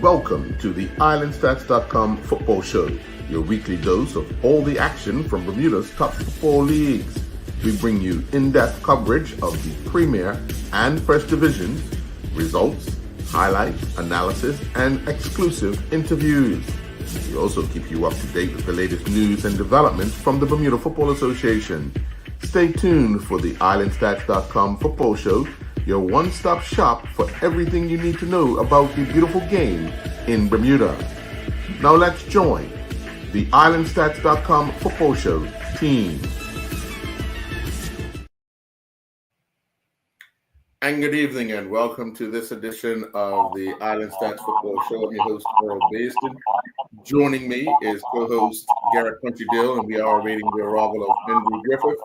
Welcome to the IslandStats.com football show, your weekly dose of all the action from Bermuda's top four leagues. We bring you in-depth coverage of the Premier and First Divisions, results, highlights, analysis, and exclusive interviews. We also keep you up to date with the latest news and developments from the Bermuda Football Association. Stay tuned for the IslandStats.com football show, your one-stop shop for everything you need to know about the beautiful game in Bermuda. Now let's join the IslandStats.com football show team. And good evening and welcome to this edition of the Island Stats Football Show. I'm your host, Earl Baston. Joining me is co-host Garrett Punchy Dill, and we are awaiting the arrival of Andrew Griffith.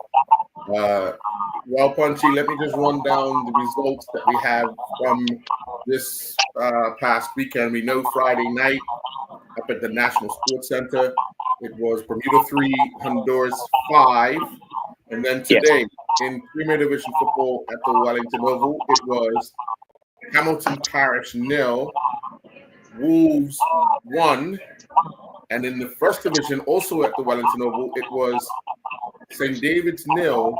Well, Punchy, let me just run down the results that we have from this past weekend. We know Friday night up at the National Sports Center, it was Bermuda 3, Honduras 5. And then today, in Premier Division football at the Wellington Oval, it was Hamilton Parish 0, Wolves 1. And in the First Division, also at the Wellington Oval, it was St. David's 0,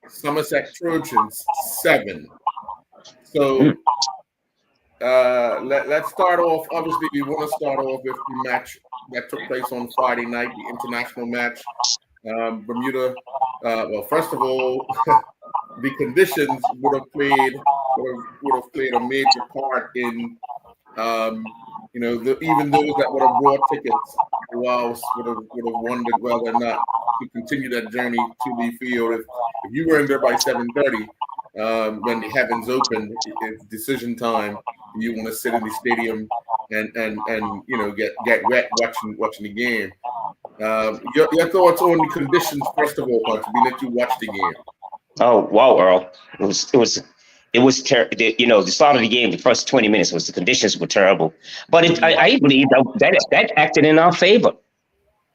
Somerset Trojans 7. So let's start off. Obviously, we want to start off with the match that took place on Friday night, the international match. Bermuda. Well, first of all, the conditions would have played a major part in, even those that would have bought tickets, would have wondered whether or not to continue that journey to the field. If you were in there by 7:30, when the heavens opened, it's decision time. You want to sit in the stadium and get wet watching the game. Your thoughts on the conditions, first of all, Punch, being that you watched the game. Oh wow, Earl! It was terrible. The start of the game, the first 20 minutes the conditions were terrible. But I believe that acted in our favor.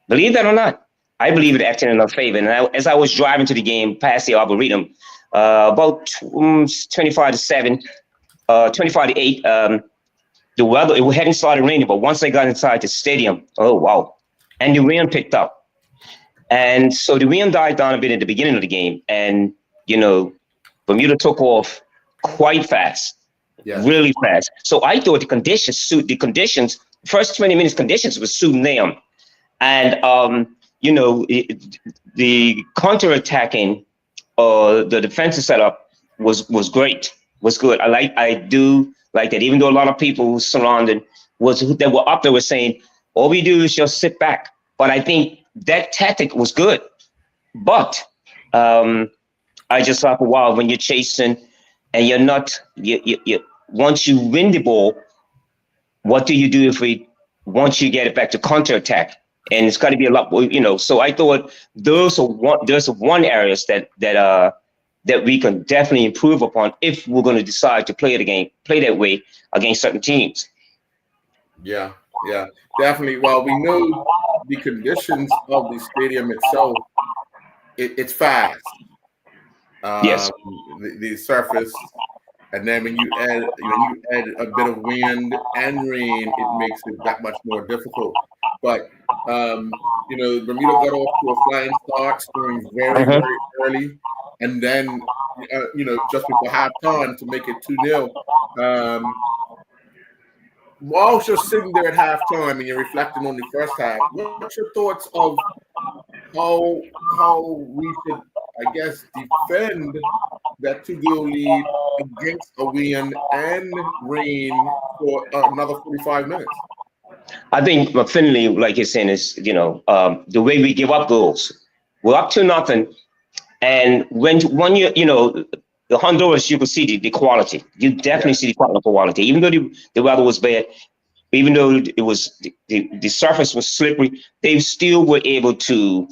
Believe that or not, I believe it acted in our favor. And as I was driving to the game past the Arboretum, about 25 to 7, 25 to 8, the weather, it hadn't started raining, but once I got inside the stadium, oh wow. And the wind picked up. And so the wind died down a bit at the beginning of the game. And, Bermuda took off quite fast, really fast. So I thought the first 20 minutes conditions was suiting them. And, the counterattacking, the defensive setup was great, was good. I do like that, even though a lot of people surrounding that were up there were saying, all we do is just sit back. But I think that tactic was good. But I just thought, wow, when you're chasing and you're not, once you win the ball, what do you do once you get it back to counterattack? And it's got to be a lot, So I thought those are one areas that we can definitely improve upon if we're going to decide to play that way against certain teams. Yeah, definitely. Well, we know the conditions of the stadium itself. It's fast. Yes. The surface, and then when you add a bit of wind and rain, it makes it that much more difficult. But Bermuda got off to a flying start, scoring very, very early, and then just before halftime to make it 2-0. Whilst you're sitting there at halftime and you're reflecting on the first half, what's your thoughts of how we should, I guess, defend that 2-0 lead against a wind and rain for another 45 minutes? I think Finley, like you're saying, is the way we give up goals. We're up to nothing, and when the Honduras, you could see the quality. You definitely see the quality. Even though the weather was bad, even though it was the surface was slippery, they still were able to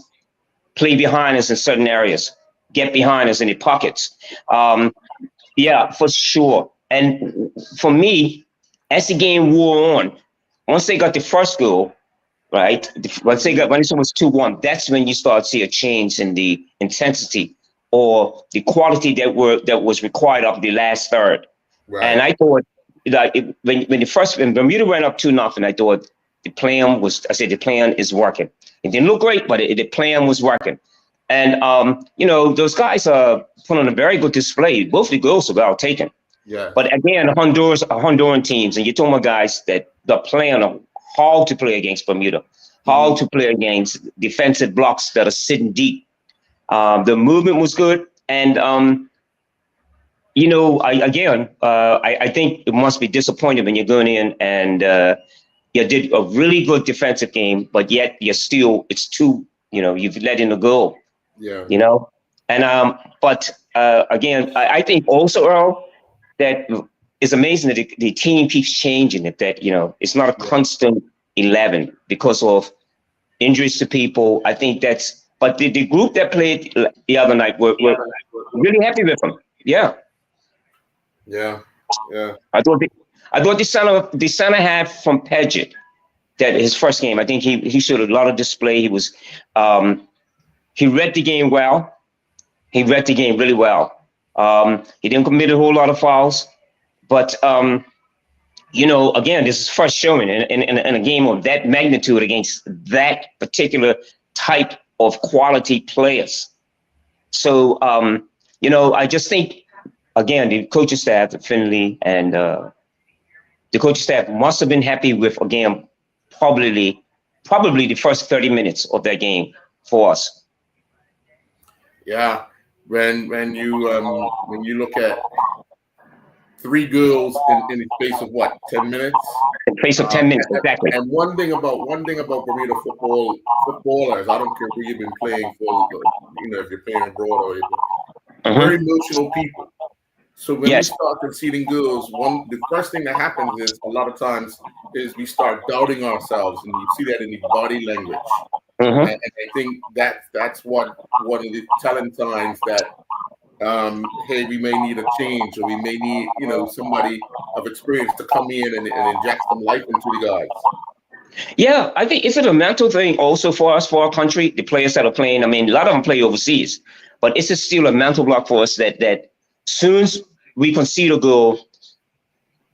play behind us in certain areas, get behind us in the pockets. Yeah, for sure. And for me, as the game wore on, once they got the first goal, right? When it was 2-1, that's when you start to see a change in the intensity or the quality that was required of the last third. Right. And I thought when Bermuda ran up 2-0, I thought the plan is working. It didn't look great, but the plan was working. And those guys put on a very good display. Both the goals were well taken. Yeah. But again, Honduran teams, and you're talking about guys that the plan of how to play against Bermuda, how to play against defensive blocks that are sitting deep. The movement was good, and I think it must be disappointing when you're going in and you did a really good defensive game, but yet it's too, you've let in a goal. Yeah. And but again, I think also, Earl, that it's amazing that the team keeps changing it, that it's not a constant 11 because of injuries to people. I think but the group that played the other night were really happy with them. Yeah. I thought the center half from Paget, that his first game, I think he showed a lot of display. He was he read the game well. He read the game really well. He didn't commit a whole lot of fouls, but again, this is first showing in a game of that magnitude against that particular type of quality players. So I just think, again, the coaching staff, Finley, and the coaching staff must have been happy with, again, probably the first 30 minutes of that game for us. Yeah, when you look at 3 goals in the space of 10 minutes? In the space of 10 minutes, exactly. And one thing about Bermuda footballers, I don't care who you've been playing for, if you're playing abroad or very emotional people. So when we start conceding goals, the first thing that happens is a lot of times is we start doubting ourselves, and you see that in the body language. And I think that's one of the telling signs that hey, we may need a change, or we may need somebody of experience to come in and inject some life into the guys. Yeah, I think it's a mental thing also for us, for our country, the players that are playing. I mean, a lot of them play overseas, but it's still a mental block for us that soon as we concede a goal,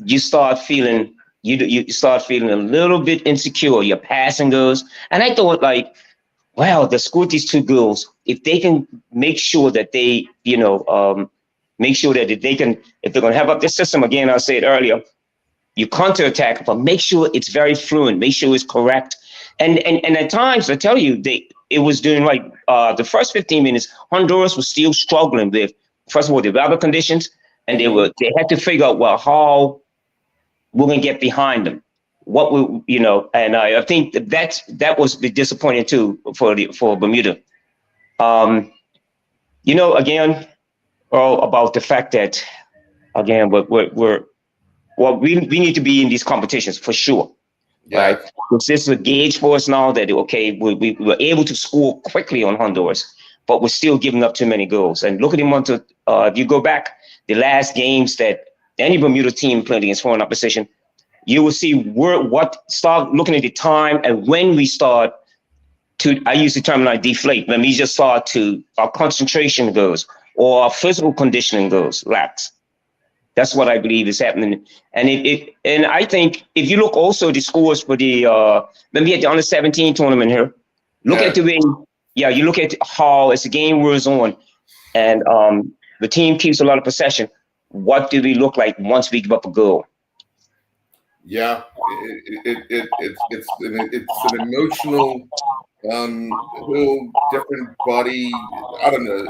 you start feeling a little bit insecure. Your passing goes, and I thought, wow, they scored these 2 goals. If they can make sure that they, make sure that they can, if they're going to have up this system again, I said earlier, you counterattack, but make sure it's very fluent, make sure it's correct. And at times, I tell you, it was doing the first 15 minutes, Honduras was still struggling with, first of all, the weather conditions, and they had to figure out, how we're going to get behind them. What we, and I think that was disappointing too for Bermuda. Again, about the fact that, again, we need to be in these competitions for sure, right? This is a gauge for us now that we were able to score quickly on Honduras, but we're still giving up too many goals. And look at him if you go back the last games that any Bermuda team played against foreign opposition, you will see start looking at the time and when we start to, I use the term deflate, when we just start our concentration goes or our physical conditioning goes lax. That's what I believe is happening. And I think if you look also the scores for the, when we had the under 17 tournament here, look at the way, you look at how as the game wears on and the team keeps a lot of possession. What do we look like once we give up a goal? Yeah, it's an emotional, whole different body. I don't know.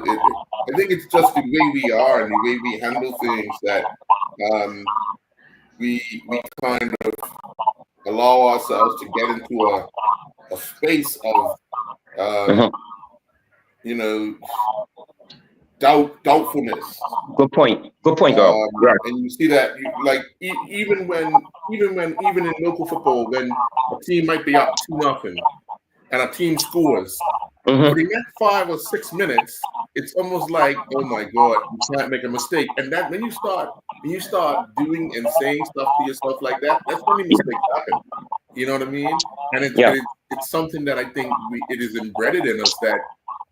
I think it's just the way we are and the way we handle things that we kind of allow ourselves to get into a space of doubtfulness. Good point, girl. And you see that, even in local football, when a team might be up 2-0 and a team scores, for the next 5 or 6 minutes, it's almost like, oh my God, you can't make a mistake. And that when you start doing and saying stuff to yourself like that, that's when the mistakes happen. You know what I mean? And it's something that I think it is embedded in us that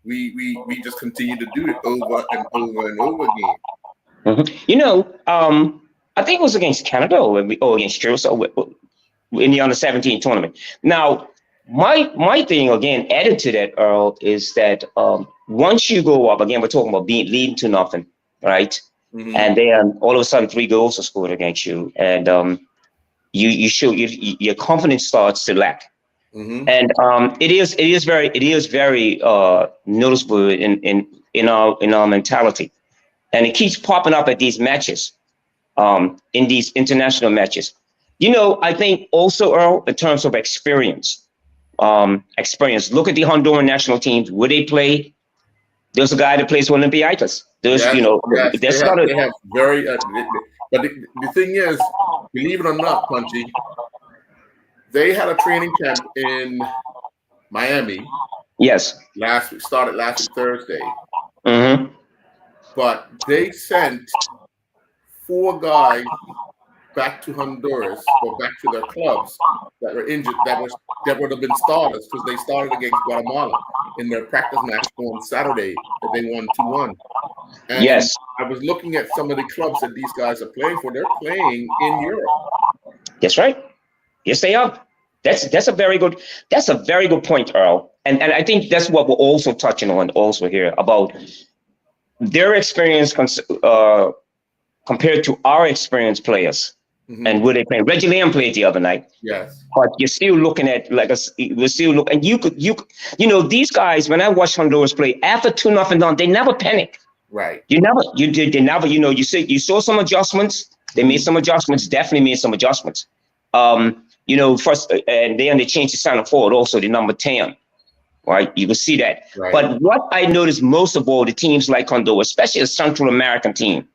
we just continue to do it over and over and over again. I think it was against Canada or against Jerusalem in the under-17 tournament. Now, my thing again, added to that, Earl, is that once you go up again, we're talking about leading to nothing, right? Mm-hmm. And then all of a sudden 3 goals are scored against you, and you show your confidence starts to lack. Mm-hmm. And it is very noticeable in our mentality, and it keeps popping up at these matches, in these international matches. You know, I think also, Earl, in terms of experience. Look at the Honduran national teams where they play. There's a guy that plays for Olympiacos. There's, Yes, you know, yes, that's they have very. But the thing is, believe it or not, Punchy, they had a training camp in Miami. Yes. Started last week Thursday. Mm-hmm. But they sent 4 guys back to Honduras or back to their clubs that were injured, that would have been starters, because they started against Guatemala in their practice match on Saturday that they won 2-1. And yes, I was looking at some of the clubs that these guys are playing for. They're playing in Europe. That's right. Yes, they are. That's a very good point, Earl. And I think that's what we're also touching on also here about their experience compared to our experienced players. Mm-hmm. And where they play. Reggie Lamb played the other night. Yes. But you're still looking at we're still looking, and you know, these guys, when I watch Honduras play, after 2-0 down, they never panic. Right. They never, you know, you saw some adjustments. They made some adjustments, definitely made some adjustments. You know, first, and then they changed the center forward also, the number 10. Right. You can see that. Right. But what I noticed most of all, the teams like Honduras, especially a Central American team,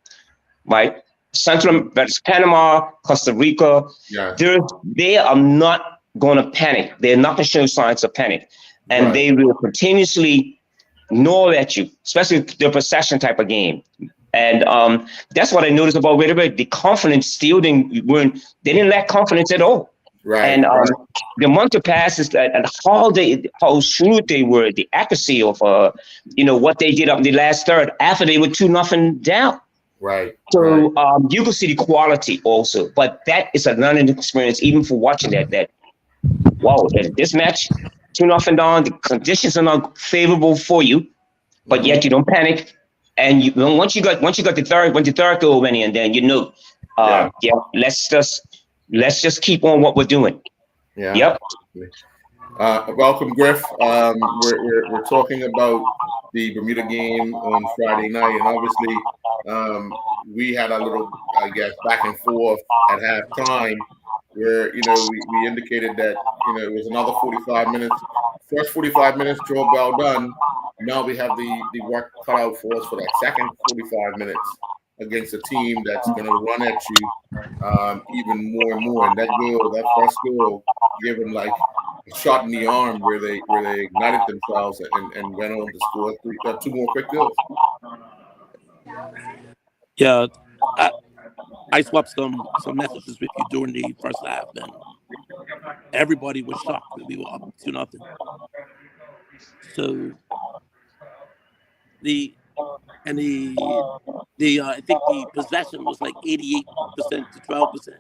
right? That's Panama, Costa Rica. Yeah. They are not going to panic. They're not going to show signs of panic. And they will continuously gnaw at you, especially the possession type of game. And that's what I noticed about Red. The confidence still they didn't lack confidence at all. Right. And the month of passes and how shrewd they were, the accuracy of you know, what they did up in the last third after they were 2-0 down. Right. So you can see the quality also, but that is a learning experience even for watching that. Wow, this match, 2-0 down, the conditions are not favorable for you, but yet you don't panic. And once you got the third goal went in, then you know, let's just keep on what we're doing. Yeah. Yep. Welcome, Griff. We're talking about the Bermuda game on Friday night, and obviously we had a little, I guess, back and forth at halftime, where, you know, we indicated that, you know, it was another 45 minutes. First 45 minutes, job well done. Now we have the work cut out for us for that second 45 minutes against a team that's going to run at you even more and more. And that first goal, given like a shot in the arm where they ignited themselves and went on to score 2 more quick goals. Yeah, I swapped some messages with you during the first half, and everybody was shocked that we were up 2-0. So I think the possession was like 88% to 12%.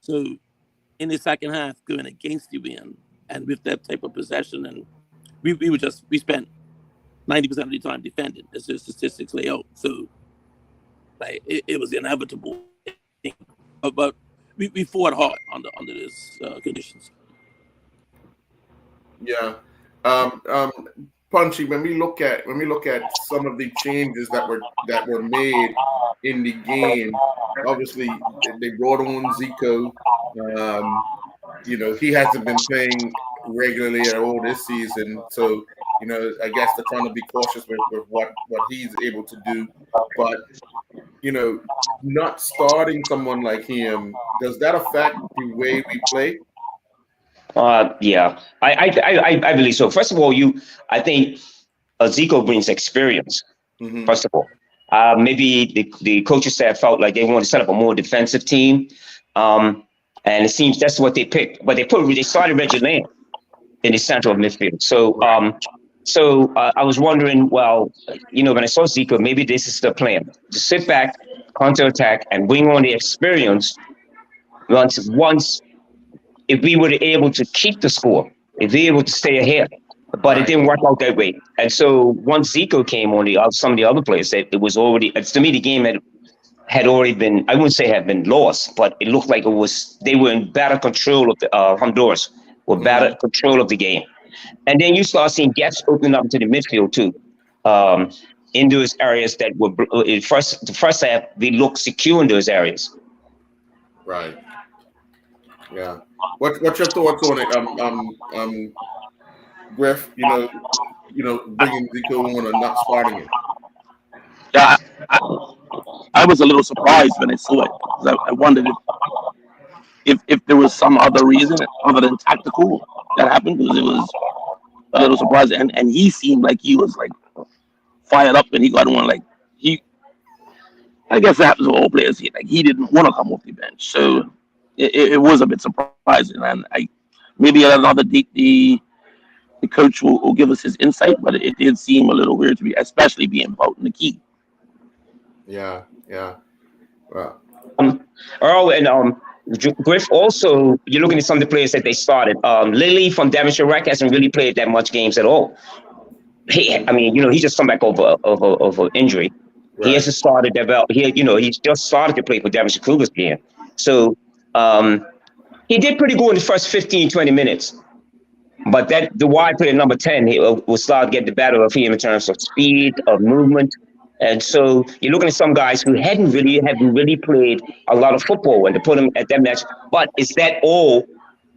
So in the second half, going against you, and with that type of possession, and we spent 90% of the time defending, as the statistics lay out. So like it was inevitable, but we fought hard under this conditions. Yeah. Punchy, when we look at some of the changes that were made in the game, obviously they brought on Zico. You know, he hasn't been playing regularly at all this season, so, you know, I guess they're trying to be cautious with what he's able to do. But, you know, not starting someone like him, does that affect the way we play? Yeah, I believe so. First of all, I think Zico brings experience. Mm-hmm. First of all, maybe the coaching staff felt like they wanted to set up a more defensive team, and it seems that's what they picked. But they started Reggie Lamb in the center of midfield. So I was wondering, well, you know, when I saw Zico, maybe this is the plan: to sit back, counterattack, and bring on the experience once if we were able to keep the score, if we were able to stay ahead. But it didn't work out that way. And so once Zico came on, some of the other players, it was already, to me, the game had already been, I wouldn't say had been lost, but it looked like they were in better control of the Honduras, were better control of the game. And then you start seeing gaps open up to the midfield too. In those areas that were, the first half, we looked secure in those areas. Right. Yeah. What's your thoughts on it? Griff, you know, bringing Zico on and not starting him. Yeah, I was a little surprised when I saw it. 'Cause I wondered if there was some other reason other than tactical that happened, because it was a little surprising. And he seemed like he was like fired up, and he got one I guess that happens with all players. He didn't want to come off the bench, so it was a bit surprising. And maybe another the coach will give us his insight, but it did seem a little weird to me, especially being Bout in the key. Yeah. Wow. Earl and Griff also, you're looking at some of the players that they started. Lily from Devonshire Rec hasn't really played that much games at all. He just come back over injury. Right. He hasn't started he's just started to play for Devonshire Cougars again. So he did pretty good in the first 15, 20 minutes. But the wide player number 10, he will start getting the better of him in terms of speed, of movement. And so you're looking at some guys who haven't really played a lot of football, and to put them at that match. But is that all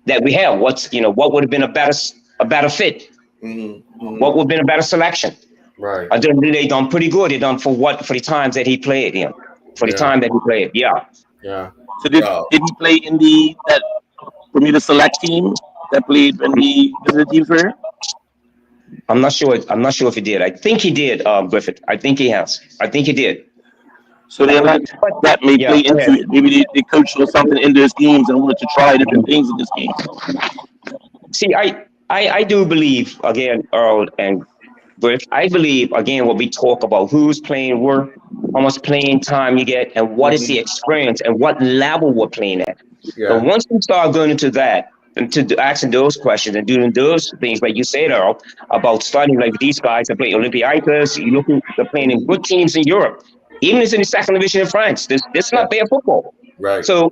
that we have? What would have been a better fit? Mm-hmm. What would have been a better selection? Right. They done pretty good. They done for the times that he played, the time that he played. Yeah. Yeah. So did he play in that Bermuda Select team that played when he visited team for? I'm not sure if he did. I think he did, Griffith. I think he has. I think he did. So then that may play into it. Maybe the coach saw something in those games and wanted to try different things in this game. See, I do believe, again, Earl and Griff, I believe, again, when we talk about who's playing where, how much playing time you get, and what is the experience, and what level we're playing at. Yeah. But once we start going into that, and to asking those questions and doing those things, like you said, Earl, about starting like these guys that play Olympiacos, they're playing in good teams in Europe. Even it's in the second division in France. This is not bad football. Right. So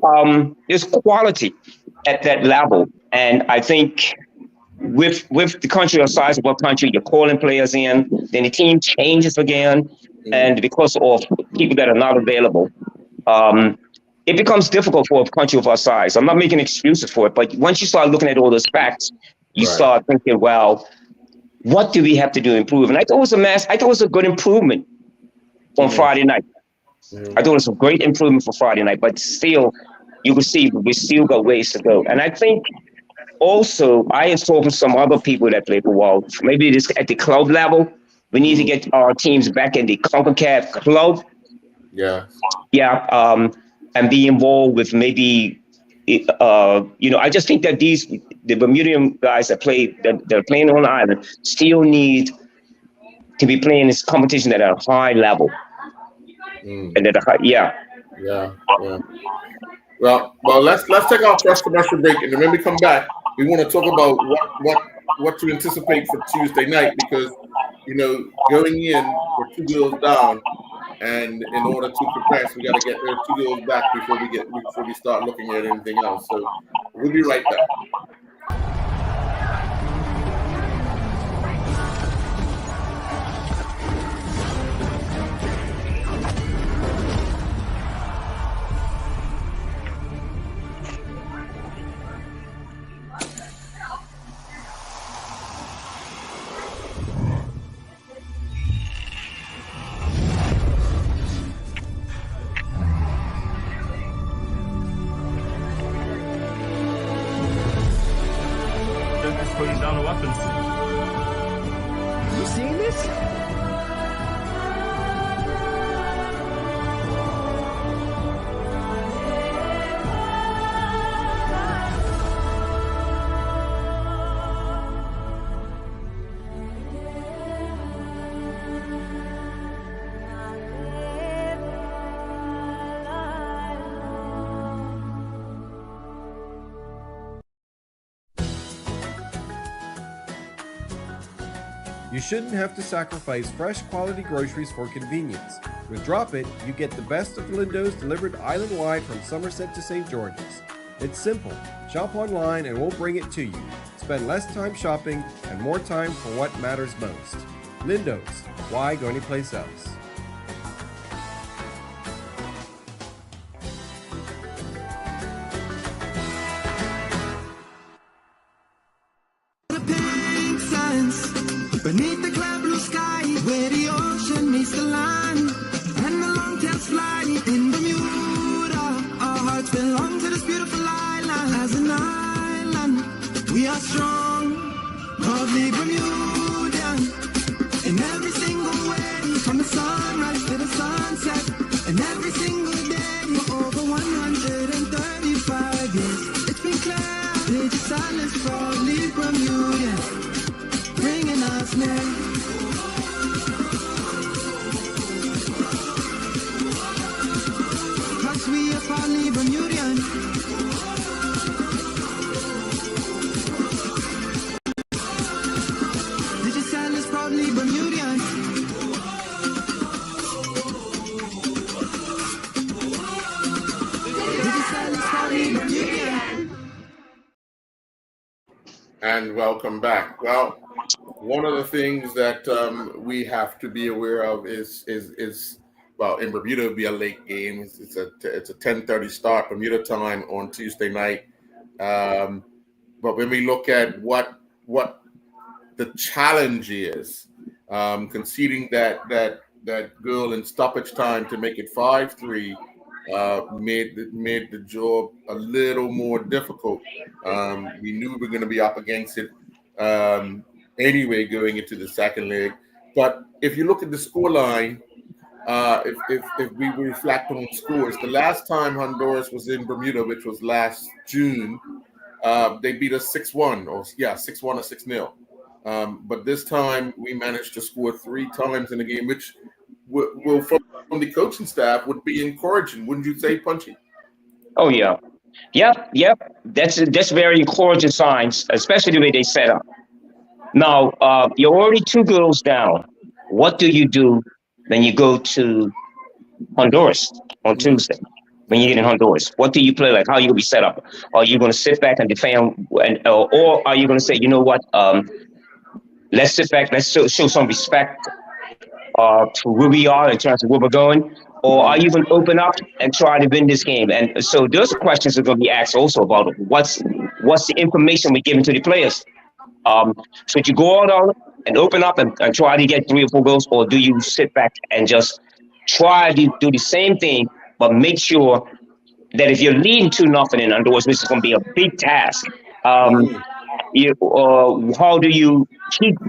there's quality at that level. And I think with the country or size of what country you're calling players in, then the team changes again. And because of people that are not available, it becomes difficult for a country of our size. I'm not making excuses for it, but once you start looking at all those facts, you start thinking, well, what do we have to do to improve? And I thought it was a good improvement on Friday night. I thought it was a great improvement for Friday night, but still, you can see we still got ways to go. And I think also, I have spoken to some other people that play for a while. Maybe it is at the club level. We need to get our teams back in the CONCACAF club. Yeah. Yeah. And be involved with maybe, I just think that the Bermudian guys that are playing on the island still need to be playing this competition at a high level. And Yeah. Well, let's take our first commercial break, and then when we come back, we want to talk about what to anticipate for Tuesday night, because going in we're 2 goals down, and in order to progress, we got to get those 2 goals back before we start looking at anything else. So we'll be right back. You shouldn't have to sacrifice fresh quality groceries for convenience. With Drop It, you get the best of Lindo's delivered island-wide from Somerset to St. George's. It's simple. Shop online and we'll bring it to you. Spend less time shopping and more time for what matters most. Lindo's. Why go anyplace else? Beneath the cloud blue sky, where the ocean meets the land, and the long tails fly in Bermuda. Our hearts belong to this beautiful island. As an island, we are strong, proudly Bermudian. In every single way, from the sunrise to the sunset, and every single day for over 135 years. It's been clear, British Islands proudly Bermudian. Bringing us near. Cause we are proudly Bermudian. British Islands proudly Bermudian. British Islands proudly Bermudian. And welcome back. Well, one of the things that we have to be aware of is well, in Bermuda it'll be a late game. It's a 10:30 start Bermuda time on Tuesday night. But when we look at what the challenge is, conceding that goal in stoppage time to make it 5-3 made the job a little more difficult. We knew we were going to be up against it anyway going into the second leg. But if you look at the scoreline, if we reflect on scores, the last time Honduras was in Bermuda, which was last June, they beat us 6-1 or 6-0. But this time we managed to score 3 times in the game, which will from the coaching staff would be encouraging, wouldn't you say, Punchy? Oh yeah, yep. That's very encouraging signs, especially the way they set up. Now, you're already 2 goals down. What do you do when you go to Honduras on Tuesday? When you get in Honduras, what do you play like? How are you going to be set up? Are you going to sit back and defend, or are you going to say, you know what, let's sit back, let's show some respect to where we are in terms of where we're going? Or are you going to open up and try to win this game? And so those questions are going to be asked also about what's the information we're giving to the players. Should you go out on and open up and try to get 3 or 4 goals, or do you sit back and just try to do the same thing, but make sure that if you're leading 2-0 in Honduras, which is going to be a big task, how do you keep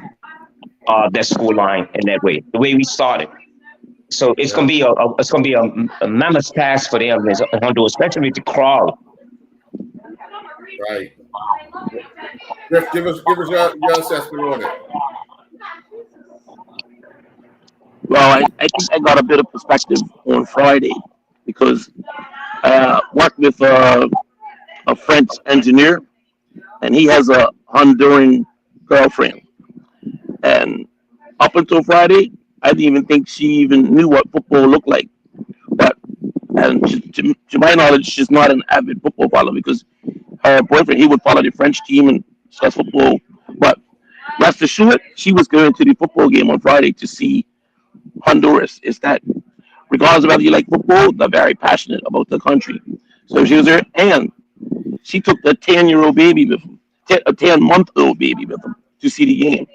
that score line in that way, the way we started? So it's going to be a mammoth task for them in Honduras, especially with the crowd. Right. Griff, give us your assessment on it. Well, I think I got a bit of perspective on Friday because I worked with a French engineer, and he has a Honduran girlfriend. And up until Friday, I didn't even think she even knew what football looked like. And to my knowledge, she's not an avid football follower because her boyfriend, he would follow the French team and discuss football. But rest assured, she was going to the football game on Friday to see Honduras. Is that regardless of whether you like football, they're very passionate about the country. So she was there, and she took the 10-year-old baby with them, a 10-month-old baby with them to see the game.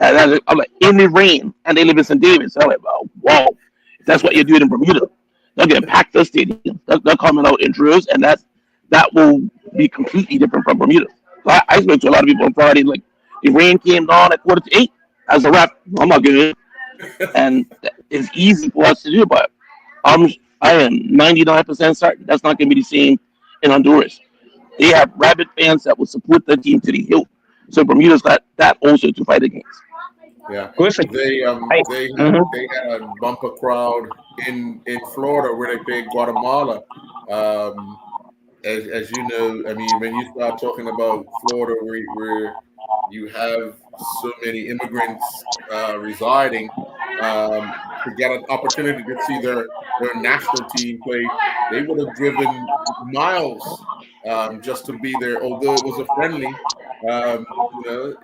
And I'm like, in the rain, and they live in St. David. So I'm like, oh, wow, if that's what you're doing in Bermuda, they'll get packed the stadium. They're coming out in droves, and that will be completely different from Bermuda. So I spoke to a lot of people on Friday, like, the rain came down at 7:45. As a ref, I'm not good. And it's easy for us to do, but I am 99% certain that's not going to be the same in Honduras. They have rabid fans that will support their team to the hilt. So Bermuda's got that also to fight against. Yeah, Griffin. they had a bumper crowd in Florida where they played Guatemala, as you know, I mean, when you start talking about Florida, where you have so many immigrants residing, to get an opportunity to see their national team play, they would have driven miles just to be there. Although it was a friendly, you know,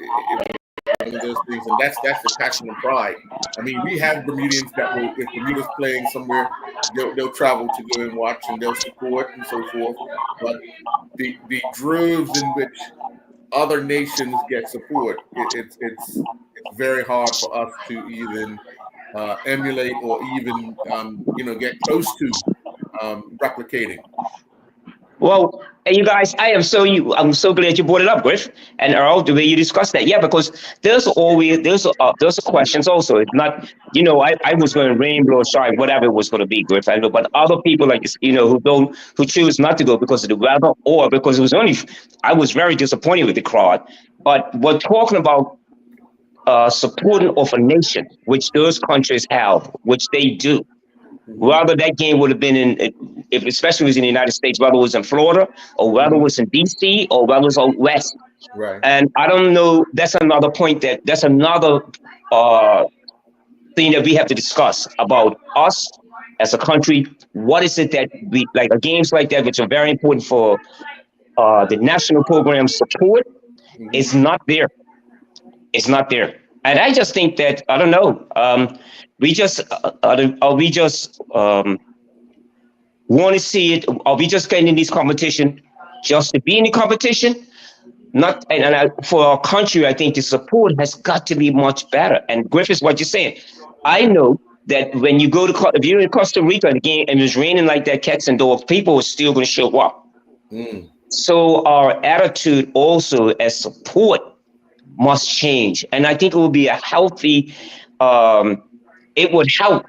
one of those things, and that's the passion and pride. I mean, we have Bermudians that will, if Bermuda's playing somewhere, they'll travel to go and watch and they'll support and so forth. But the droves in which other nations get support, it's very hard for us to even emulate or even get close to replicating. Well, and you guys, I'm so glad you brought it up, Griff and Earl, the way you discussed that. Yeah, because there's questions also. It's not, I was going to rainbow or shark, whatever it was going to be, Griff. I know, but other people like who choose not to go because of the weather or because it was I was very disappointed with the crowd. But we're talking about supporting of a nation, which those countries have, which they do. Whether that game would have been if especially was in the United States, whether it was in Florida or whether it was in DC or whether it was out west. Right. And I don't know, that's another point that's another thing that we have to discuss about us as a country. What is it that we like games like that, which are very important for the national program support, is not there. It's not there. And I just think that, I don't know, we just want to see it. Are we just getting in this competition just to be in the competition? Not, for our country, I think the support has got to be much better. And Griffiths, what you're saying, I know that when you go to, if you're in Costa Rica again and it's raining like that, cats and dogs, people are still going to show up. So our attitude also as support must change. And I think it will be a healthy, it would help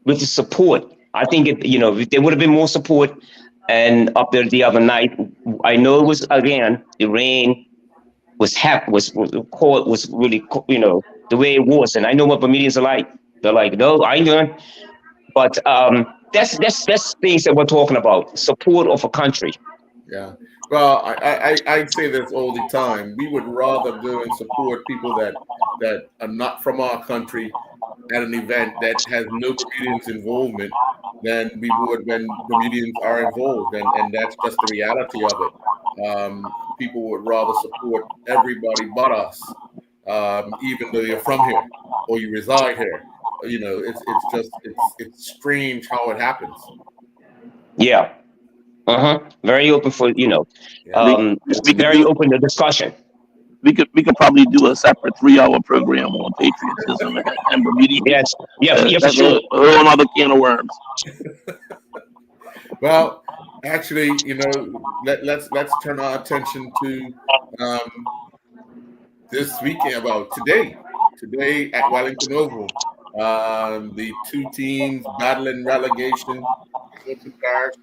with the support. I think if there would have been more support. And up there the other night, I know it was, again, the rain was really, the way it was. And I know what Bermudians are like. They're like, no, I ain't doing. But that's things that we're talking about, support of a country. Yeah. Well, I say this all the time. We would rather go and support people that are not from our country at an event that has no Bermudians involvement than we would when Bermudians are involved, and that's just the reality of it. People would rather support everybody but us, even though you're from here or you reside here. It's strange how it happens. Yeah. Very open for very open to discussion. We could probably do a separate 3-hour program on patriotism and Bermudians. Yes, for That's sure. a whole other can of worms. Well, actually, let's turn our attention to this weekend. About today at Wellington Oval, the two teams battling relegation. Parish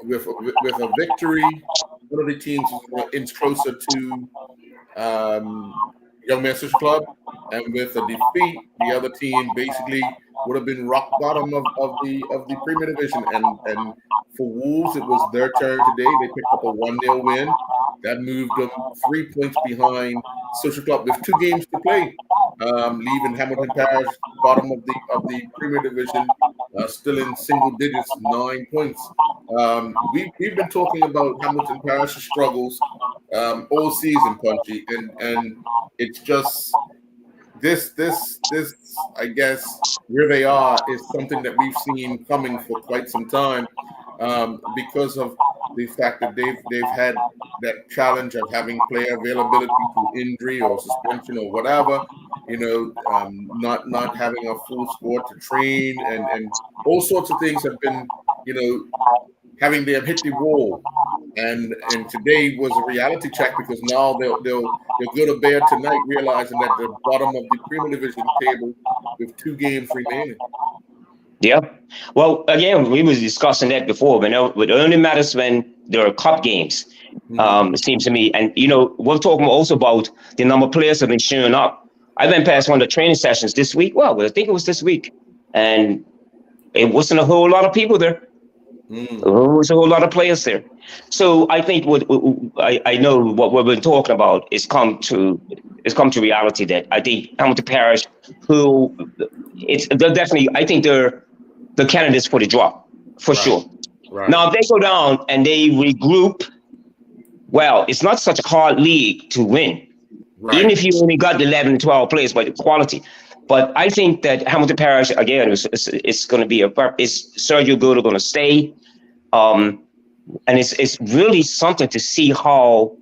with a victory, one of the teams is closer to Young Men Social Club, and with a defeat, the other team basically would have been rock bottom of the Premier Division. And for Wolves, it was their turn today. They picked up a 1-0 win that moved them 3 points behind Social Club with 2 games to play, leaving Hamilton Parish bottom of the Premier Division, still in single digits, 9 points. We've been talking about Hamilton Parish's struggles all season, Punchy, and it's just this I guess where they are is something that we've seen coming for quite some time, because of the fact that they've had that challenge of having player availability through injury or suspension or whatever, not having a full squad to train, and all sorts of things have been, having them hit the wall. And today was a reality check, because now they'll go to bed tonight realizing that the bottom of the Premier Division table with 2 games remaining. Yeah. Well, again, we was discussing that before, but it only matters when there are cup games, it seems to me. And, we're talking also about the number of players that have been showing up. I went past one of the training sessions this week. Well, I think it was this week. And it wasn't a whole lot of people there. There's a whole lot of players there. So I think what I know what we've been talking about is come to reality that I think Hamilton Parish, they're definitely, I think they're the candidates for the drop for sure. Right. Now if they go down and they regroup, well, it's not such a hard league to win. Right. Even if you only got 11, 12 players, but quality. But I think that Hamilton Parish, again, it's going to be is Sergio Goodell going to stay? And it's really something to see how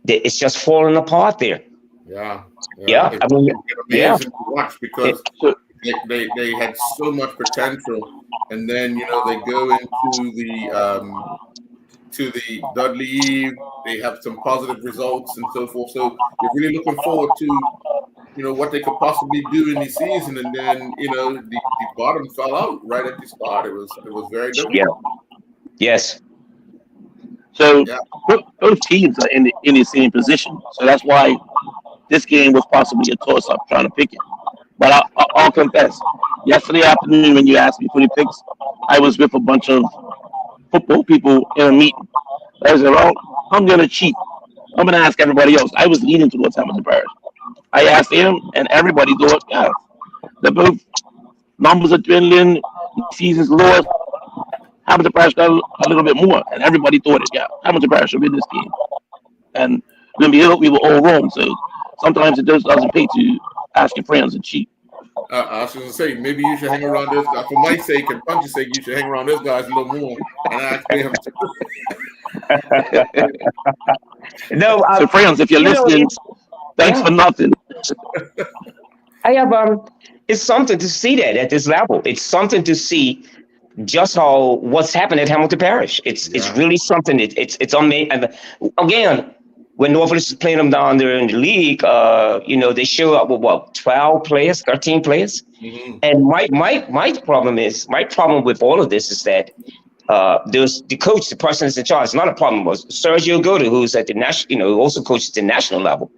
it's just falling apart there. Yeah. I mean, it's amazing to watch because they had so much potential, and then they go into the Dudley Eve. They have some positive results and so forth. So you're really looking forward to what they could possibly do in the season, and then the bottom fell out right at the start. It was very difficult. Yeah. Yes. So both teams are in the same position. So that's why this game was possibly a toss-up trying to pick it. But I'll confess, yesterday afternoon when you asked me for the picks, I was with a bunch of football people in a meeting. I said, well, I'm going to cheat. I'm going to ask everybody else. I was leaning towards Hamilton Parish. I asked them, and everybody thought, yeah, they're both numbers are dwindling, season's lost. Hamilton Parish got a little bit more, and everybody thought it. Yeah, Hamilton Parish will win this game. And when we were all wrong. So sometimes it just doesn't pay to ask your friends and cheat. I was going to say, maybe you should hang around this guy. For my sake and Punchy's sake, you should hang around this guy a little more and ask him. So friends, if you're listening, thanks for nothing. I have it's something to see that at this level. It's something to see just what's happened at Hamilton Parish. It's really something. It's amazing. And again, when Norfolk is playing them down there in the league, they show up with 12 players, 13 players. Mm-hmm. And my problem with all of this is that there's the coach, the person that's in charge. It's not a problem. Was Sergio Goodell, who's at the national, who also coaches the national level.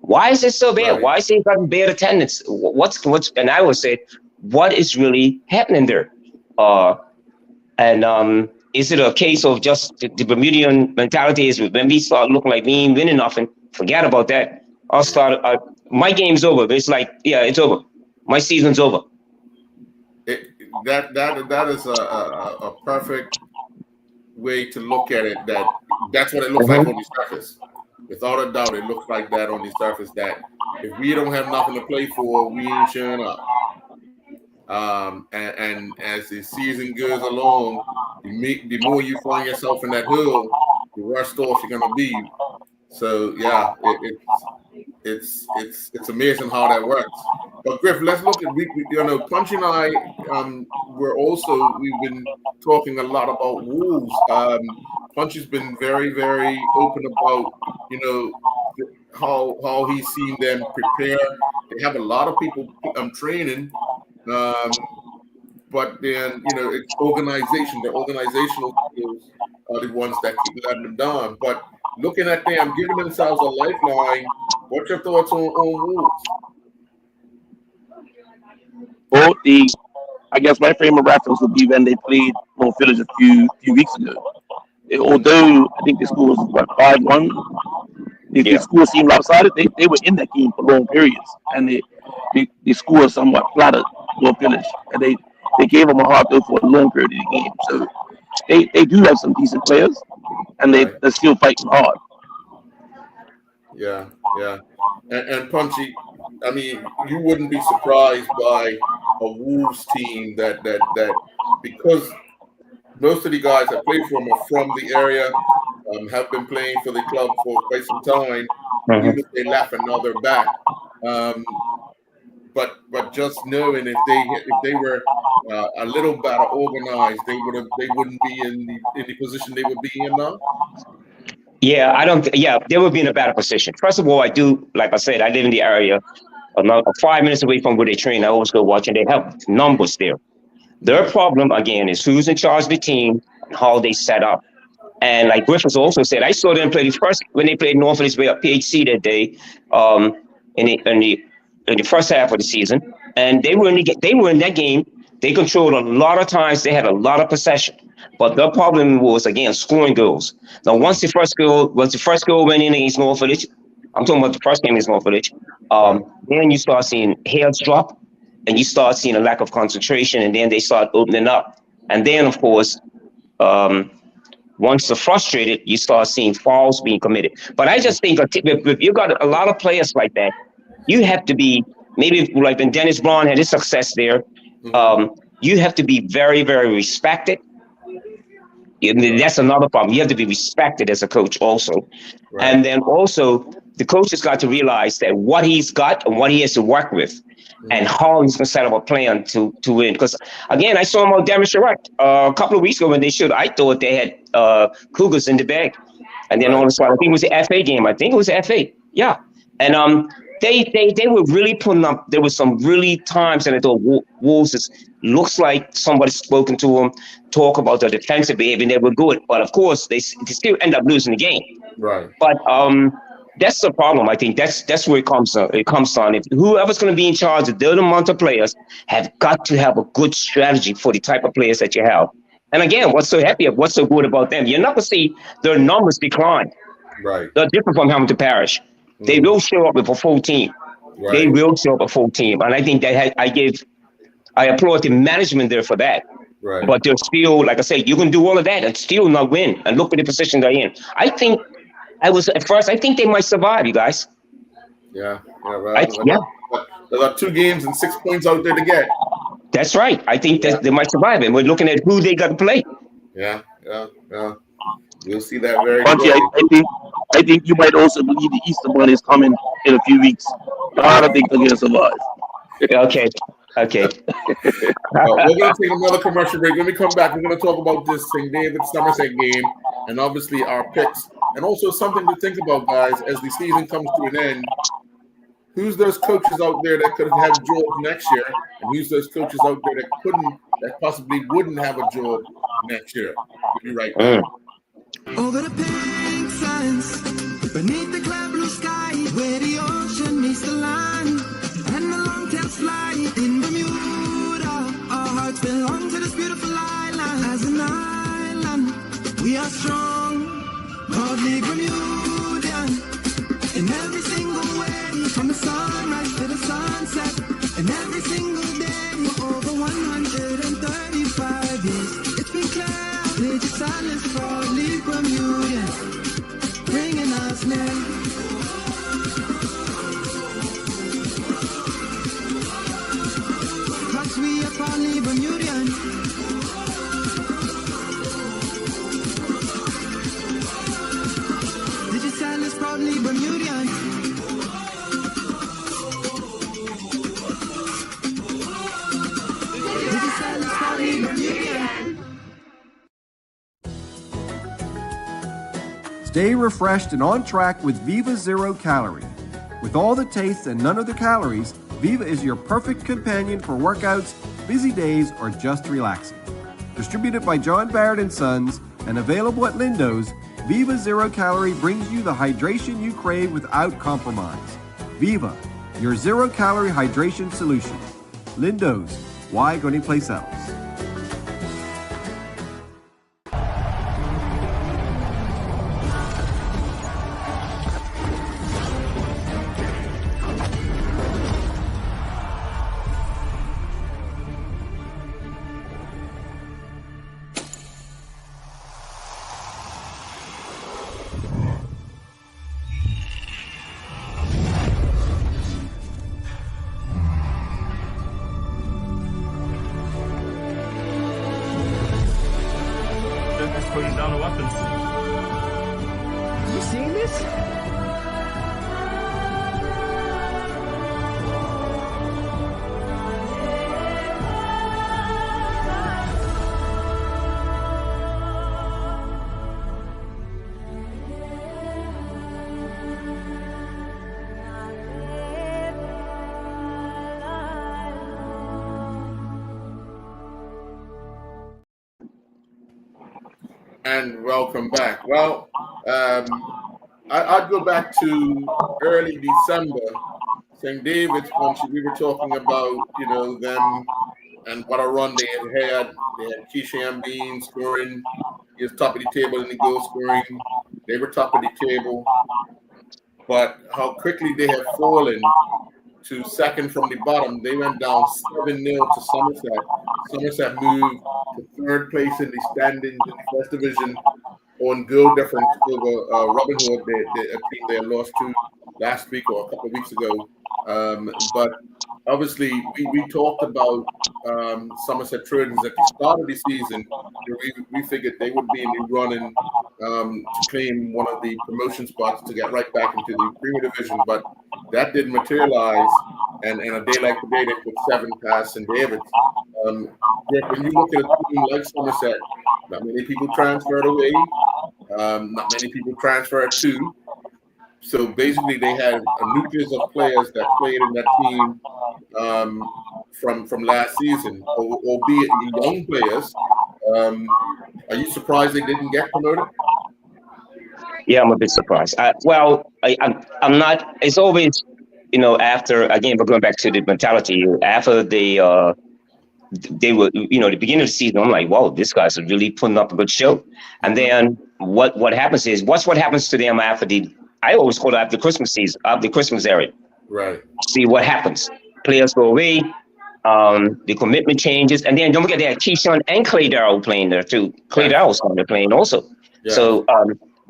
Why is it so bad? Right. Why is he got bad attendance? What's? And I would say, what is really happening there? Is it a case of just the Bermudian mentality is when we start looking like we ain't winning nothing, forget about that. I'll start, my game's over. It's like, yeah, it's over. My season's over. That is a perfect way to look at it. That's what it looks like on the surface. Without a doubt, it looks like that on the surface, that if we don't have nothing to play for, we ain't showing up. And as the season goes along, the more you find yourself in that hole, the worse off you're gonna be. So yeah, it's amazing how that works. But Griff, let's look at Punchy and I we've been talking a lot about Wolves. Punchy's been very, very open about how he's seen them prepare. They have a lot of people training. But then, it's organization. The organizational skills are the ones that keep letting them down. But looking at them, giving themselves a lifeline, what's your thoughts on Wolves? Well, I guess my frame of reference would be when they played North Village a few weeks ago. Although I think the score was 5-1, the score seemed lopsided. They were in that game for long periods, and the score somewhat flattered North Village, and they gave them a hard go for a long period of the game. So they do have some decent players, and they're still fighting hard. Yeah. And Punchy, I mean, you wouldn't be surprised by a Wolves team that because most of the guys that play for them are from the area, have been playing for the club for quite some time. Mm-hmm. Even if they left and now they're back. But just knowing if they were a little better organized, they wouldn't be in the position they would be in now. Yeah, they would be in a better position. First of all, I do, like I said, I live in the area, about 5 minutes away from where they train. I always go watch, and they have numbers there. Their problem, again, is who's in charge of the team and how they set up. And like Griffiths also said, I saw them play when they played North Village PHC that day in the first half of the season. And they were in that game. They controlled a lot of times. They had a lot of possession. But the problem was again scoring goals. Now once the first goal went in against North Village, I'm talking about the first game against North Village. Then you start seeing heads drop, and you start seeing a lack of concentration, and then they start opening up, and then of course. Once they're frustrated, you start seeing fouls being committed. But I just think if you got a lot of players like that, you have to be maybe like when Dennis Braun had his success there. You have to be very, very respected. That's another problem. You have to be respected as a coach also. Right. And then also the coach has got to realize that what he's got and what he has to work with and how he's going to set up a plan to win. Because, again, I saw him on Damage Direct a couple of weeks ago when they showed. I thought they had Cougars in the bag. And then all of a sudden, I think it was the FA game. I think it was the FA. Yeah. And they were really putting up. There was some really times that I thought Wolves looks like somebody's spoken to them, talk about their defensive behavior, and they were good. But, of course, they still end up losing the game. Right. But that's the problem. I think that's where it comes on. If whoever's going to be in charge of the amount of players have got to have a good strategy for the type of players that you have. And again, what's so good about them? You're not going to see their numbers decline. Right. They're different from Hamilton Parish. They will show up with a full team. Right. They will show up a full team. And I think that I applaud the management there for that. Right. But they're still, like I said, you can do all of that and still not win. And look at the position they're in. I think they might survive, you guys. Yeah. They got 2 games and 6 points out there to get. That's right. I think that they might survive, and we're looking at who they got to play. Yeah. You'll see that very closely. I think you might also believe the Easter Bunny is coming in a few weeks. I don't think they're going to survive. Okay. We're going to take another commercial break. When we come back, we're going to talk about this St. David Somerset game and obviously our picks. And also something to think about, guys, as the season comes to an end. Who's those coaches out there that could have George next year? And who's those coaches out there that possibly wouldn't have a George next year? We'll be right back. Over the pink sands, beneath the clear blue sky, where the ocean meets the land, and the long-tailed fly in Bermuda. Our hearts belong to this beautiful island. As an island, we are strong, proudly Bermudian. In every single way, from the sunrise to the sunset, and every single day for over 135 years. It's been clear, Lady Silence, proudly Bermudian, bringing us near. Cause we are proudly Bermudian. Did you tell us proudly Bermudian? Did you tell us proudly Bermudian? Stay refreshed and on track with Viva Zero Calorie. With all the taste and none of the calories, Viva is your perfect companion for workouts, busy days, or just relaxing. Distributed by John Barrett & Sons and available at Lindo's, Viva Zero Calorie brings you the hydration you crave without compromise. Viva, your zero-calorie hydration solution. Lindo's, why go anyplace else? Putting down a weapon. You seeing this? And welcome back. Well, I'd go back to early December, St. David's country. We were talking about, them and what a run they had. They had Keishan Bean scoring. He was top of the table in the goal scoring. They were top of the table. But how quickly they have fallen to second from the bottom. They went down 7-0 to Somerset. Somerset moved to third place in the standings in the first division on goal difference over Robin Hood, a team they lost to last week or a couple of weeks ago. But obviously, we talked about Somerset Trojans at the start of the season. We figured they would be in the running to claim one of the promotion spots to get right back into the Premier Division, but that didn't materialize. And a day like today, they put 7 past St. David's. When you look at a team like Somerset, not many people transferred away. Not many people transferred too. So basically, they had a nucleus of players that played in that team from last season, albeit young players. Are you surprised they didn't get promoted? Yeah, I'm a bit surprised. I'm not. It's always, after, again, we're going back to the mentality. After they were, the beginning of the season, I'm like, wow, these guys are really putting up a good show. And then what happens is, what happens to them after I always call it after the Christmas season, after the Christmas area. Right. See what happens. Players go away, the commitment changes, and then don't forget they had Keyshawn and Clay Darrell playing there too. Clay Darrell's on there playing also. Yeah. So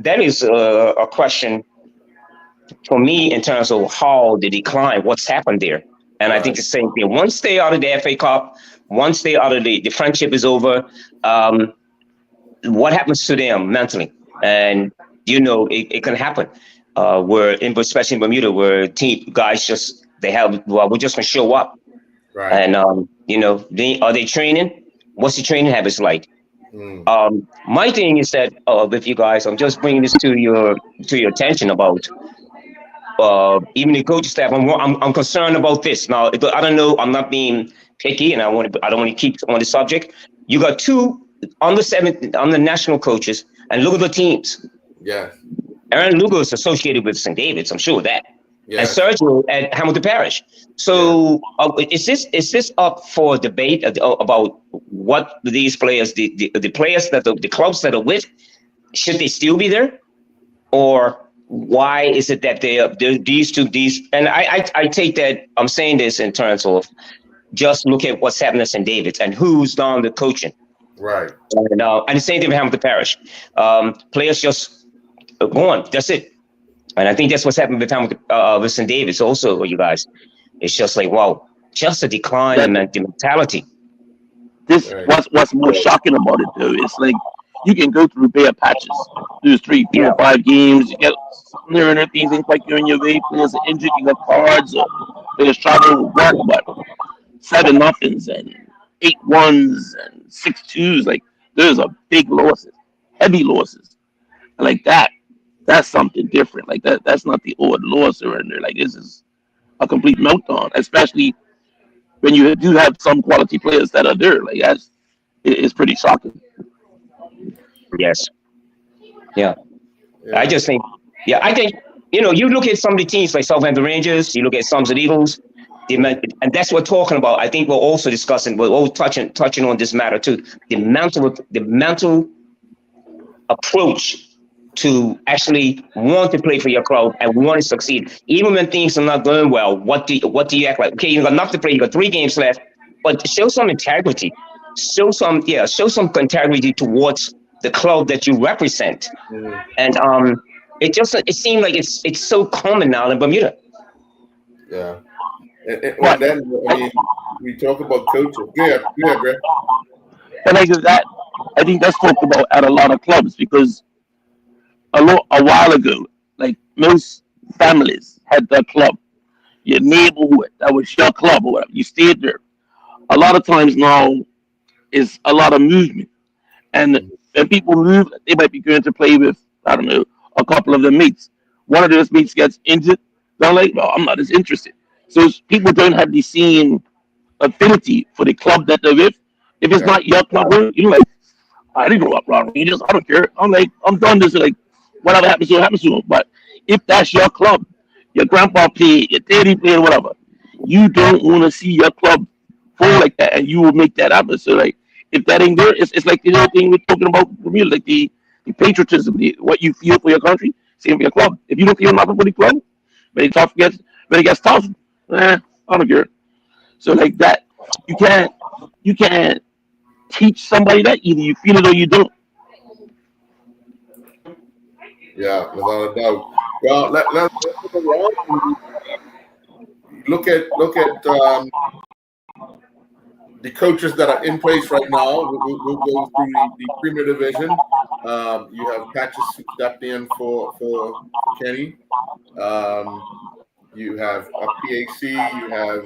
that is a question for me in terms of how the decline, what's happened there. And I think the same thing. Once they out of the FA Cup, once they out of the friendship is over, what happens to them mentally? And it can happen. Especially in Bermuda, where team guys we're just gonna show up, right? And are they training? What's the training habits like? My thing is that with you guys, I'm just bringing this to your attention about even the coaching staff. I'm concerned about this. Now, I don't know. I'm not being picky, and I don't want to keep on the subject. You got 2 under national coaches, and look at the teams. Yeah. Aaron Lugo is associated with St. David's, I'm sure of that. Yeah. And Sergio at Hamilton Parish. So is this up for debate about what these players, the players that the clubs that are with, should they still be there? Or why is it that they're these? And I take that, I'm saying this in terms of just look at what's happening at St. David's and who's done the coaching. Right. And the same thing with Hamilton Parish. Players just gone. That's it. And I think that's what's happened with St. David's also, you guys. It's just like, wow, just a decline in the mentality. What's more shocking about it though is like you can go through bare patches. There's 3, 4, or 5 games. You get there and things ain't quite going your way. Players are injured. You got cards or players traveling with work, but 7-0s and 8-1s and 6-2s. Like those are big losses, heavy losses. Like that. That's something different. Like that's not the old loss surrender. Like this is a complete meltdown, especially when you do have some quality players that are there. Like it's pretty shocking. Yes. Yeah. I just think, I think, you look at some of the teams like Southampton Rangers, you look at Somerset Eagles, and that's what we're talking about. I think we're also discussing, we're all touching on this matter too. The mental approach to actually want to play for your club and want to succeed, even when things are not going well. What do you act like? Okay, you got enough to play. You got 3 games left, but show some integrity. Show some integrity towards the club that you represent. And it seems like it's so common now in Bermuda. Yeah. And then we talk about coaches. Yeah, Greg. But like that, I think that's talked about at a lot of clubs because a while ago, like most families had their club, your neighborhood, that was your club or whatever. You stayed there. A lot of times now is a lot of movement. And when people move, they might be going to play with, I don't know, a couple of their mates. One of those mates gets injured. They're like, well, I'm not as interested. So people don't have the same affinity for the club that they're with. If it's not your club, you're like, I didn't grow up around Rangers. I don't care. I'm like, I'm done this. Like, whatever happens to happens to him. But if that's your club, your grandpa played, your daddy played, whatever, you don't want to see your club pull like that, and you will make that happen. So like, if that ain't there, it's like the other thing we're talking about from you, like the patriotism, what you feel for your country, same for your club. If you don't feel nothing for the club, when it gets tough, I don't care. So like that, you can't teach somebody that, either you feel it or you don't. Yeah, without a doubt. Well, let's look at the coaches that are in place right now. We'll go through the Premier Division. You have Patches who stepped in for Kenny. You have a PAC. You have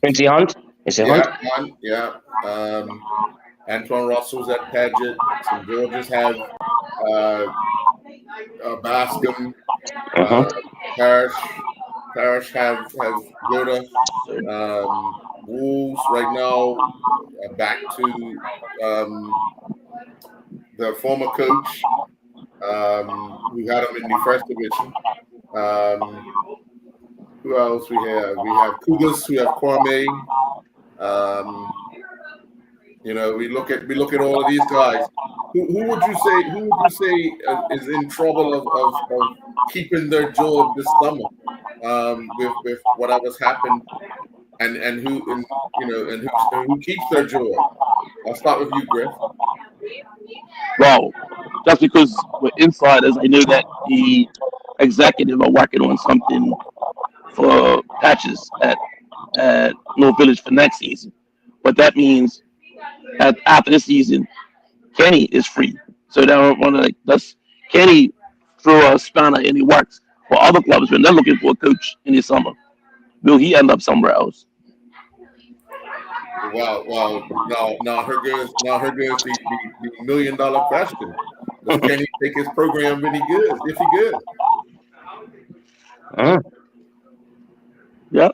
Quincy Hunt. Is it Hunt? Hunt, yeah. Antoine Russell's at Paget. St. George's have Bascom. Parish have Yoda. Wolves right now are back to the former coach who had them in the first division. Who else we have? We have Cougars who have Kwame. We look at all of these guys. Who would you say is in trouble of keeping their job this summer with whatever's happened, and who keeps their job? I'll start with you, Griff. Well, just because we're insiders, I know that the executive are working on something for Patches at North Village for next season. But that means after this season, Kenny is free. So they don't want to does Kenny throw a spanner in the works for other clubs when they're looking for a coach in the summer? Will he end up somewhere else? Well, now here goes the $1 million question. Does Kenny take his program when he good? If he good? Yeah.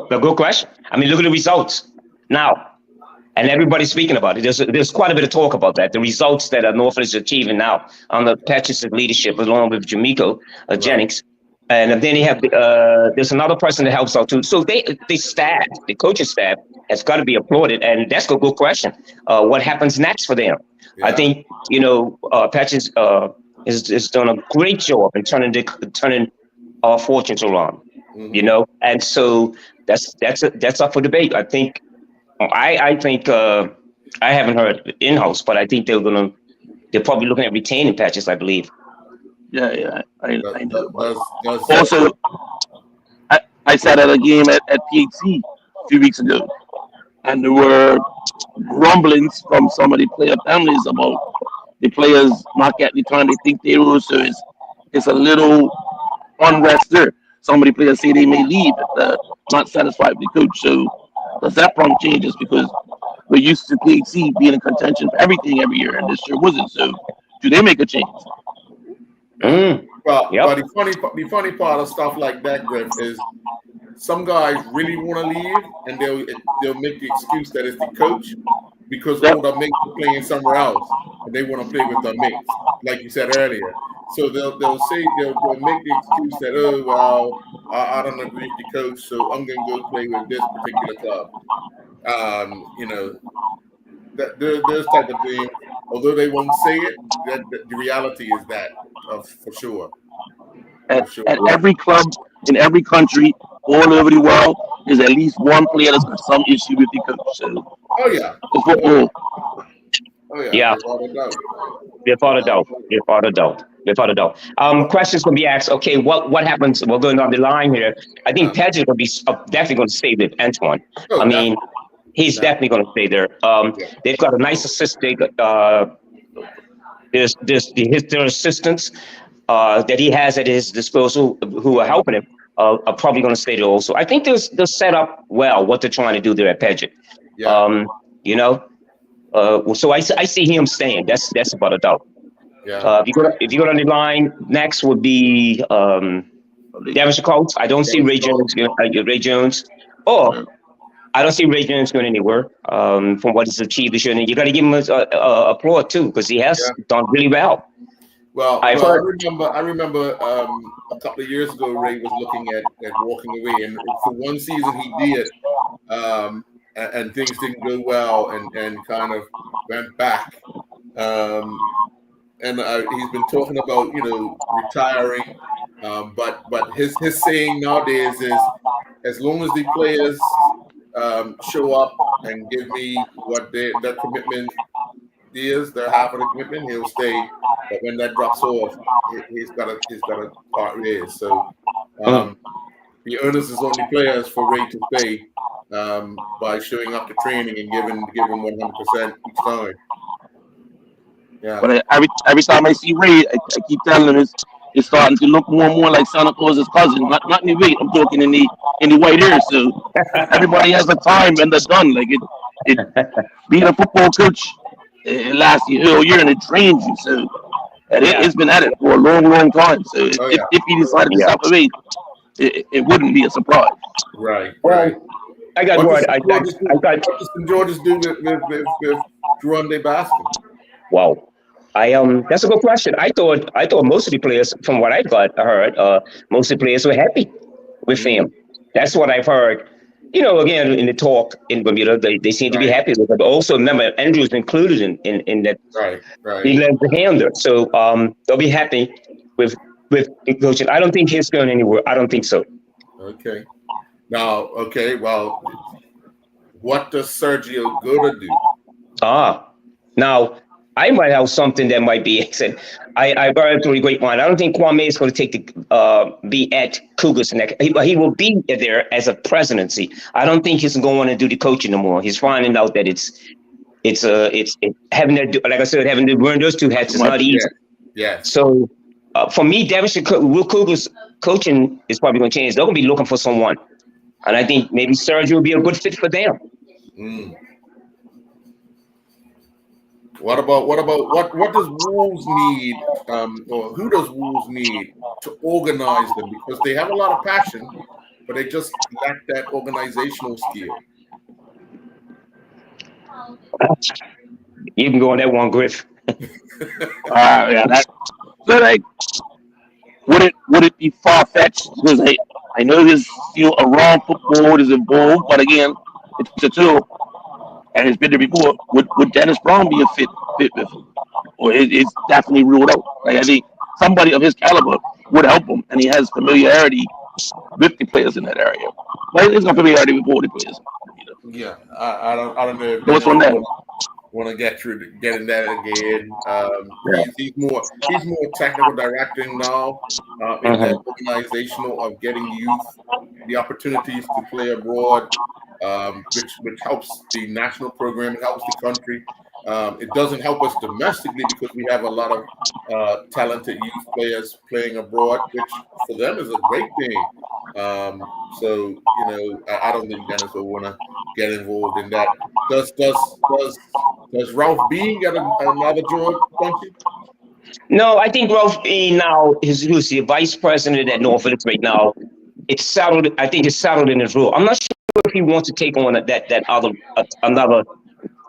A good question. I mean, look at the results now. And everybody's speaking about it. There's quite a bit of talk about that. The results that Norfolk is achieving now under Patches' leadership, along with Jamaica Jennings, and then you have there's another person that helps out too. So the coaching staff has got to be applauded, and that's a good question. What happens next for them? Yeah. I think Patches has done a great job in turning our fortunes around. Mm-hmm. And so that's up for debate. I think. I think I haven't heard in-house, but I think they're probably looking at retaining Patches, I believe. Yeah, I know. Also, I sat at a game at PHC a few weeks ago, and there were grumblings from some of the player families about the players not getting the time they think they will. So it's a little unrest there. Some of the players say they may leave if they're not satisfied with the coach. So does that prompt changes, because we're used to PHC being in contention for everything every year, and this year wasn't. So do they make a change? Well, the funny part of stuff like that, Griff, is some guys really want to leave, and they'll make the excuse that it's the coach, because all their mates are playing somewhere else, and they want to play with their mates, like you said earlier. So they'll make the excuse that, I don't agree with the coach, so I'm going to go play with this particular club. There's type of thing. Although they won't say it, the reality is that for sure. At every club in every country, all over the world, there's at least one player that's got some issue with the coach. So, Yeah. Without a doubt. Questions can be asked. Okay, what happens? We're going down the line here. I think Paget will be definitely going to stay with Antoine. I mean, he's definitely going to stay there. They've got a nice assistant. There's their assistants that he has at his disposal who are helping him are probably going to stay there also. I think they're set up well what they're trying to do there at Paget. Yeah. So I see him staying. That's about a doubt. Yeah. If you go on the line, next would be Devonshire Colts. I don't see Ray Jones. I don't see Ray Jones going anywhere. From what he's achieved this year, and you got to give him a applaud too, because he has done really well. Well, I've well, heard. I remember a couple of years ago, Ray was looking at walking away, and for one season he did, and things didn't go well, and kind of went back. And he's been talking about retiring, but his saying nowadays is, as long as the players show up and give me what their commitment is, their half of the commitment, he'll stay. But when that drops off, he's got to part ways. So the onus is on the players for Ray to stay by showing up to training and giving 100% each time. Yeah. But every time I see Ray, I keep telling him it's starting to look more and more like Santa Claus's cousin. Not in the weight. I'm talking in the white hair. So everybody has a time and they're done. Like it being a football coach, it lasts you a whole year and it trains you. So it's been at it for a long, long time. So if he decided to stop the weight, it wouldn't be a surprise. Right. Well, Right. I got What word. does St. George's do with Durande Baskin? Wow. That's a good question. I thought most of the players, from what I heard, most of the players were happy with him. That's what I've heard. Again, in the talk in Bermuda, they seem to be happy with it. But also, remember, Andrew's included in that. Right. He led the hander, so they'll be happy with coaching. I don't think he's going anywhere. I don't think so. Okay. Now, well, what does Sergio Gota do? Now, I might have something that might be said. I brought it through the grapevine. I don't think Kwame is going to be at Cougars next. He will be there as a presidency. I don't think he's going to do the coaching no more. He's finding out that it's having to, like I said, having to wear those two hats is not easy. Yeah. So for me, Will Cougars coaching is probably going to change. They're going to be looking for someone, and I think maybe Sergio will be a good fit for them. What does Wolves need, or who does Wolves need to organize them? Because they have a lot of passion, but they just lack that organizational skill. You can go on that one, Griff. So like, would it be far fetched? Because I know there's around football is involved, but again, it's a tool. And it's been there before. Would Dennis Brown be a fit with him? Or it's definitely ruled out. Like, I think somebody of his caliber would help him, and he has familiarity with the players in that area. But he's got familiarity with all the players. Yeah, I don't know if what's on that. Want to getting that again. He's more technical directing now, in that organizational of getting youth the opportunities to play abroad. Which helps the national program, it helps the country. It doesn't help us domestically because we have a lot of talented youth players playing abroad, which for them is a great thing. So I don't think Dennis will want to get involved in that. Does Ralph Bean get another job, Punchy? No, I think Ralph Bean now who's the vice president at Norfolk right now. It's settled. I think it's settled in his role. I'm not sure if he wants to take on that other another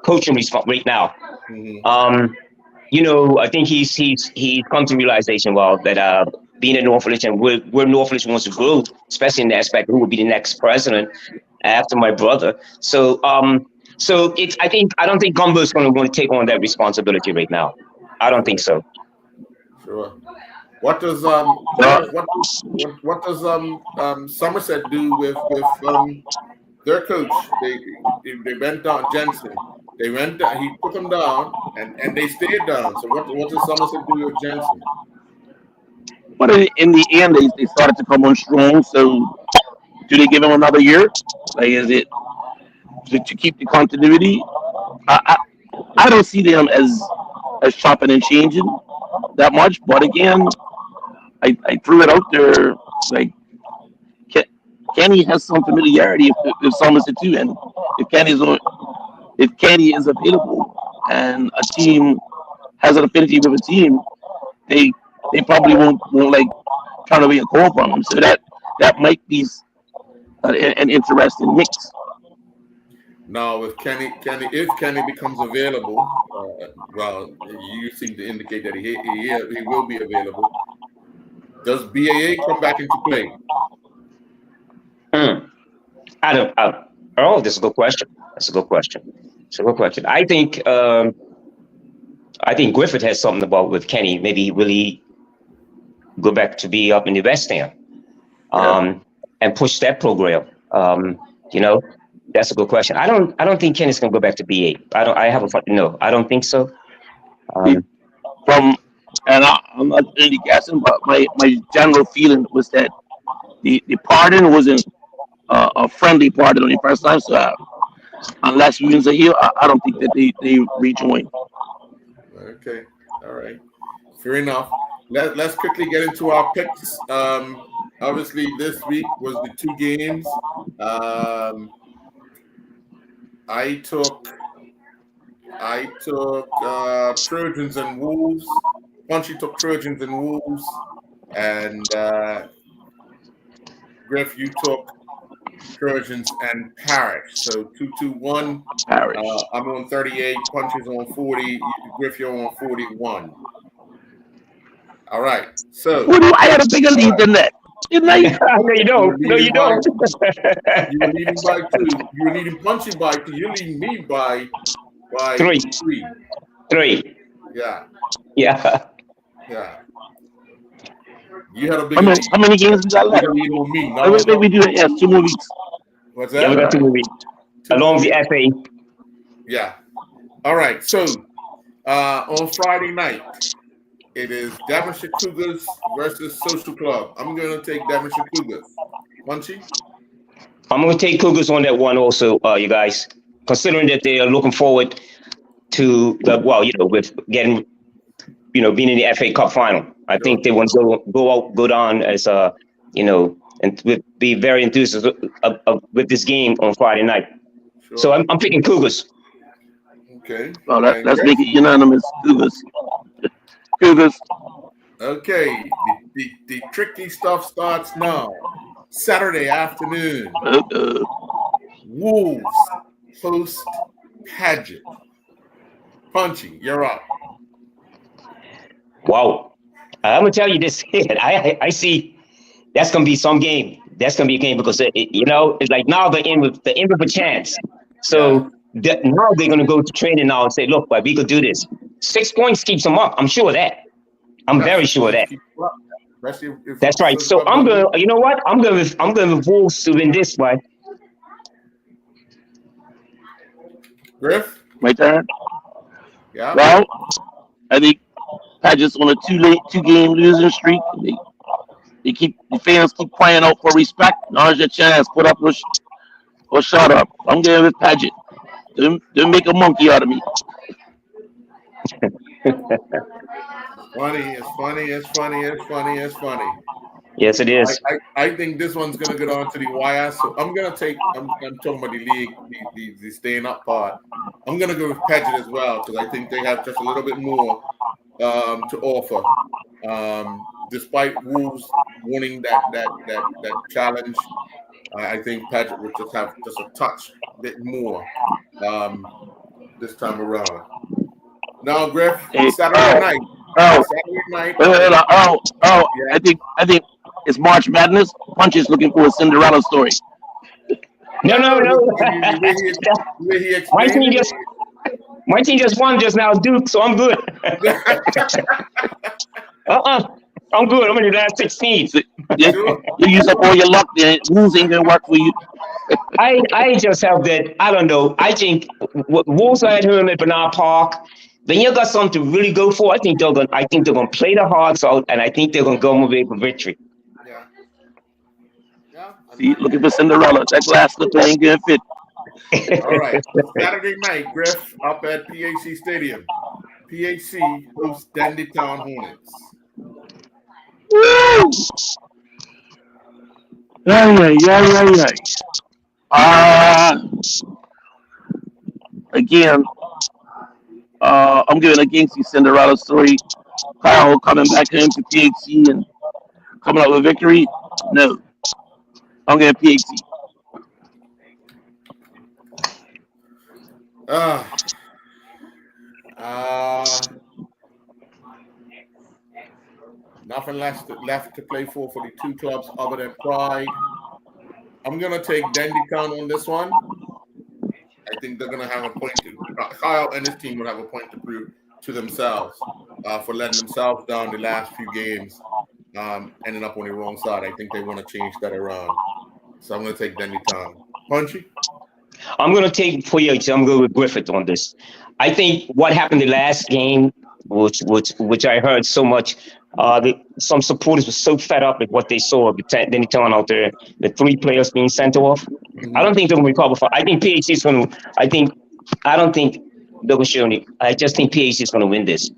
coaching response right now. I think he's come to realization that being in Norfolk and where Norfolk wants to grow, especially in the aspect of who will be the next president after my brother. So I don't think Gumbo's going to want to take on that responsibility right now. I don't think so. Sure. What does Somerset do with their coach? They went down, Jensen. They went down, he put them down, and they stayed down. So what does Somerset do with Jensen? But in the end, they started to come on strong. So do they give him another year? Like, is it to keep the continuity? I don't see them as chopping and changing that much. But again, I threw it out there. Like, Kenny has some familiarity with Somerset too, and if Kenny is available and a team has an affinity with a team, they probably won't like trying to be a call from him. So that might be an interesting mix. Now, if Kenny becomes available, well, you seem to indicate that he will be available. Does BAA come back into play? Oh, that's a good question. That's a good question. It's a good question. I think Griffith has something about with Kenny. Maybe will he go back to be up in the West End, and push that program? You know, that's a good question. I don't think Kenny's gonna go back to BA. No, I don't think so. I'm not really guessing, but my general feeling was that the pardon wasn't a friendly pardon on the first time. So unless Williams are here, I don't think that they rejoin. Okay, all right, fair enough. Let's quickly get into our picks. Obviously, this week was the two games. I took Trojans and Wolves. Punchy took Trojans and Wolves, and Griff, you took Trojans and Parish. So 2-2-1. Parish. I'm on 38. Punchy's on 40. Griff, you're on 41. All right. So I had a bigger lead than that. Didn't I? No, you don't. No, you don't. You were leading by 2. You were leading Punchy by 2. You're leading me by 3. 3. Yeah. You had a big lead. How many games we got left? You on me. We do it. Yes, 2 more weeks. What's that? Yeah, we got 2 more weeks. Along with the FA. Yeah. All right. So on Friday night, it is Devonshire Cougars versus Social Club. I'm going to take Devonshire Cougars. Punchy? I'm going to take Cougars on that one also, you guys. Considering that they are looking forward to with getting, being in the FA Cup final. I think they want to go down as and be very enthusiastic with this game on Friday night. Sure. So I'm picking Cougars. Okay. Well, let's make it unanimous. Cougars. Okay. The tricky stuff starts now. Saturday afternoon. Wolves host Paget. Punchy, you're up. Wow. I'm gonna tell you this. I see that's gonna be some game. That's gonna be a game because it's like now they're in with a chance. So now they're gonna go to training now and say, look, we could do this. 6 points keeps them up. I'm sure of that. I'm very sure of that. That's right. So I'm gonna. You know what? I'm gonna Wolves to win this one. Griff? My turn. Yeah. Well, I think Paget's on a 2-game losing streak. The fans keep crying out for respect. Now's your chance. Put up or shut up. I'm going with Paget. Don't make a monkey out of me. Funny. Yes, it is. I think this one's gonna go on to the wire. So I'm talking about the league, the staying up part. I'm gonna go with Paget as well because I think they have just a little bit more to offer. Despite Wolves winning that challenge, I think Paget would just have just a touch bit more this time around. Now, Griff, Saturday night. Saturday night. I think it's March Madness. Punch is looking for a Cinderella story. No. My team just won just now, Duke, so I'm good. I'm good. I'm in the last 16. You use up all your luck there. Wolves ain't gonna work for you. I just have that. I don't know. I think Wolves are at home at Bernard Park. Then you got something to really go for. I think they're gonna play the hearts out, and I think they're gonna go away for victory. Yeah. See, looking for Cinderella. That glass slipper ain't gonna fit. All right. Saturday night, Griff, up at PHC Stadium. PHC hosts Dandy Town Hornets. Woo! Again, I'm giving against the Cinderella story. Kyle coming back home to PHC and coming up with victory. No, I'm getting PHC. nothing left to play for the two clubs other than pride. I'm gonna take Dandy Town on this one. I think they're gonna have a point. Kyle and his team will have a point to prove to themselves for letting themselves down the last few games, ending up on the wrong side. I think they want to change that around. So I'm gonna take Dandy Town. Punchy. I'm going to take PHC. I'm going with Griffith on this. I think what happened the last game, which I heard so much, some supporters were so fed up with what they saw of Danny Town out there, the 3 players being sent off. I don't think they're going to recover. I think PHC is going to. I don't think they're going to show any. I just think PHC is going to win this.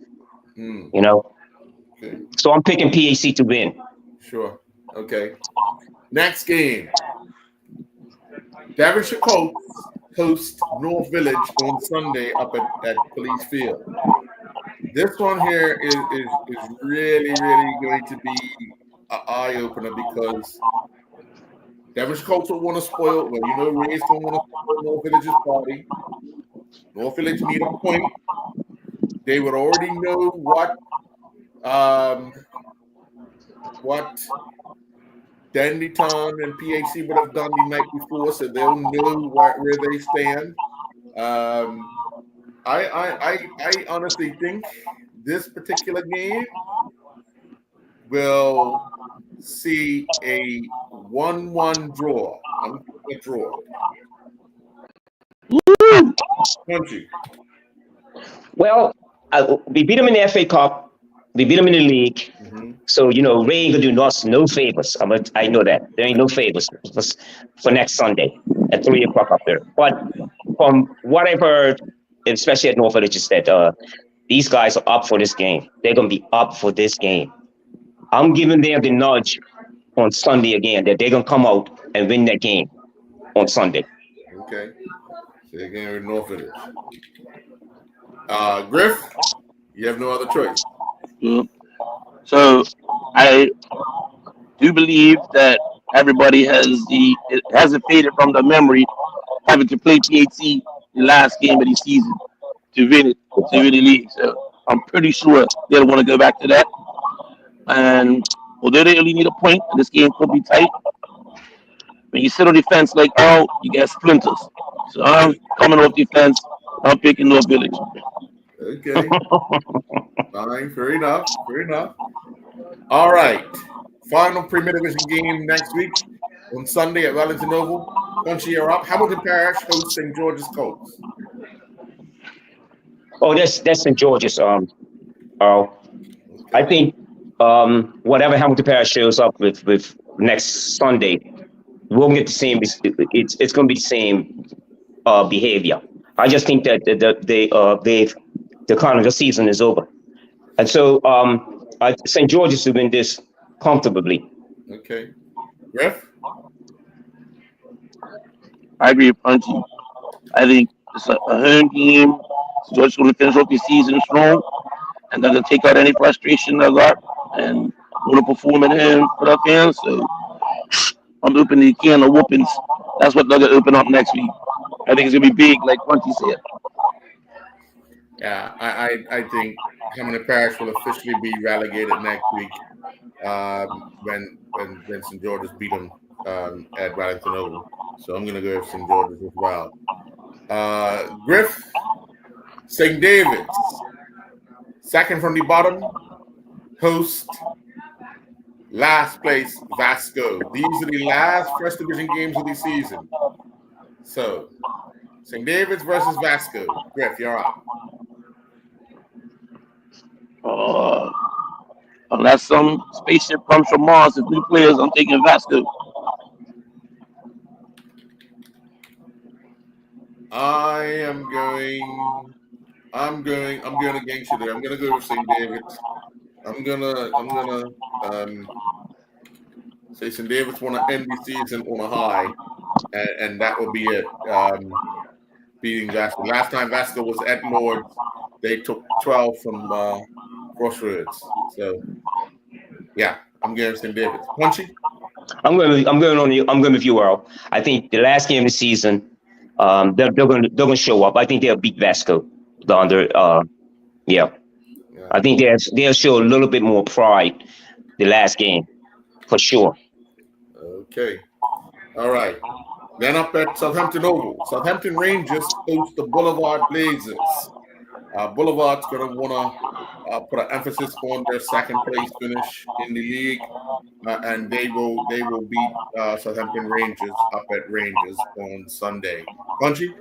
You know. Okay. So I'm picking PHC to win. Sure. Okay. Next game. Derbyshire Colts host North Village on Sunday up at Police Field. This one here is really, really going to be an eye-opener because Derbyshire Colts will want to spoil, well, you know, Ray's going to want to spoil North Village's party. North Village need a point. They would already know what Dandy Town and PHC would have done the night before, so they'll know where they stand. I honestly think this particular game will see a 1-1 draw. I'm a draw. Country. Well, we beat them in the FA Cup. We beat them in the league. So, you know, Ray ain't going to do us no favors. I know that. There ain't no favors for next Sunday at 3 o'clock up there. But from what I've heard, especially at North Village, is that these guys are up for this game. They're going to be up for this game. I'm giving them the nudge on Sunday again that they're going to come out and win that game on Sunday. Okay. So they're going with North Village. Griff, you have no other choice. So I do believe that everybody it hasn't faded from the memory having to play PHC the last game of the season to win the league. So I'm pretty sure they'll want to go back to that. And although they only need a point, and this game could be tight, when you sit on the fence like you get splinters. So I'm coming off the fence. I'm picking North Village. Okay. Fine. Fair enough. All right. Final Premier Division game next week on Sunday at Wellington Oval. Punchy, you're up. Hamilton Parish hosts St. George's Colts. Oh, that's St. George's. I think whatever Hamilton Parish shows up with next Sunday, we'll get the same. It's going to be the same behavior. I just think that the season is over, and so St. George's will win this comfortably. Okay, Ref. I agree with Punchy. I think it's a home game. St. George's going to finish off the season strong, and they're going to take out any frustration they got, and going to perform at home for their fans. So I'm opening the can of whoopings. That's what they're going to open up next week. I think it's going to be big, like Punchy said. Yeah, I think Hamilton Parish will officially be relegated next week when St. George's beat them at Wellington Oval. So I'm going to go with St. George's as well. Griff, St. David's, second from the bottom, host last place Vasco. These are the last First Division games of the season. So St. David's versus Vasco. Griff, you're up. Unless some spaceship comes from Mars with new players, I'm taking Vasco. I'm going against you there. I'm gonna go with St. David's. I'm gonna say St. David's want to end the season on a high, and that will be it. Beating Vasco. Last time Vasco was at Lord's, they took 12 from Crossroads. So yeah, I'm going St. David's. Punchy. I'm going with you, Earl. I think the last game of the season, they're going to show up. I think they'll beat Vasco. I think they'll show a little bit more pride the last game for sure. Okay. All right. Then up at Southampton Oval, Southampton Rangers host the Boulevard Blazers. Boulevard's going to want to put an emphasis on their second place finish in the league, and they will beat Southampton Rangers up at Rangers on Sunday. Punchy?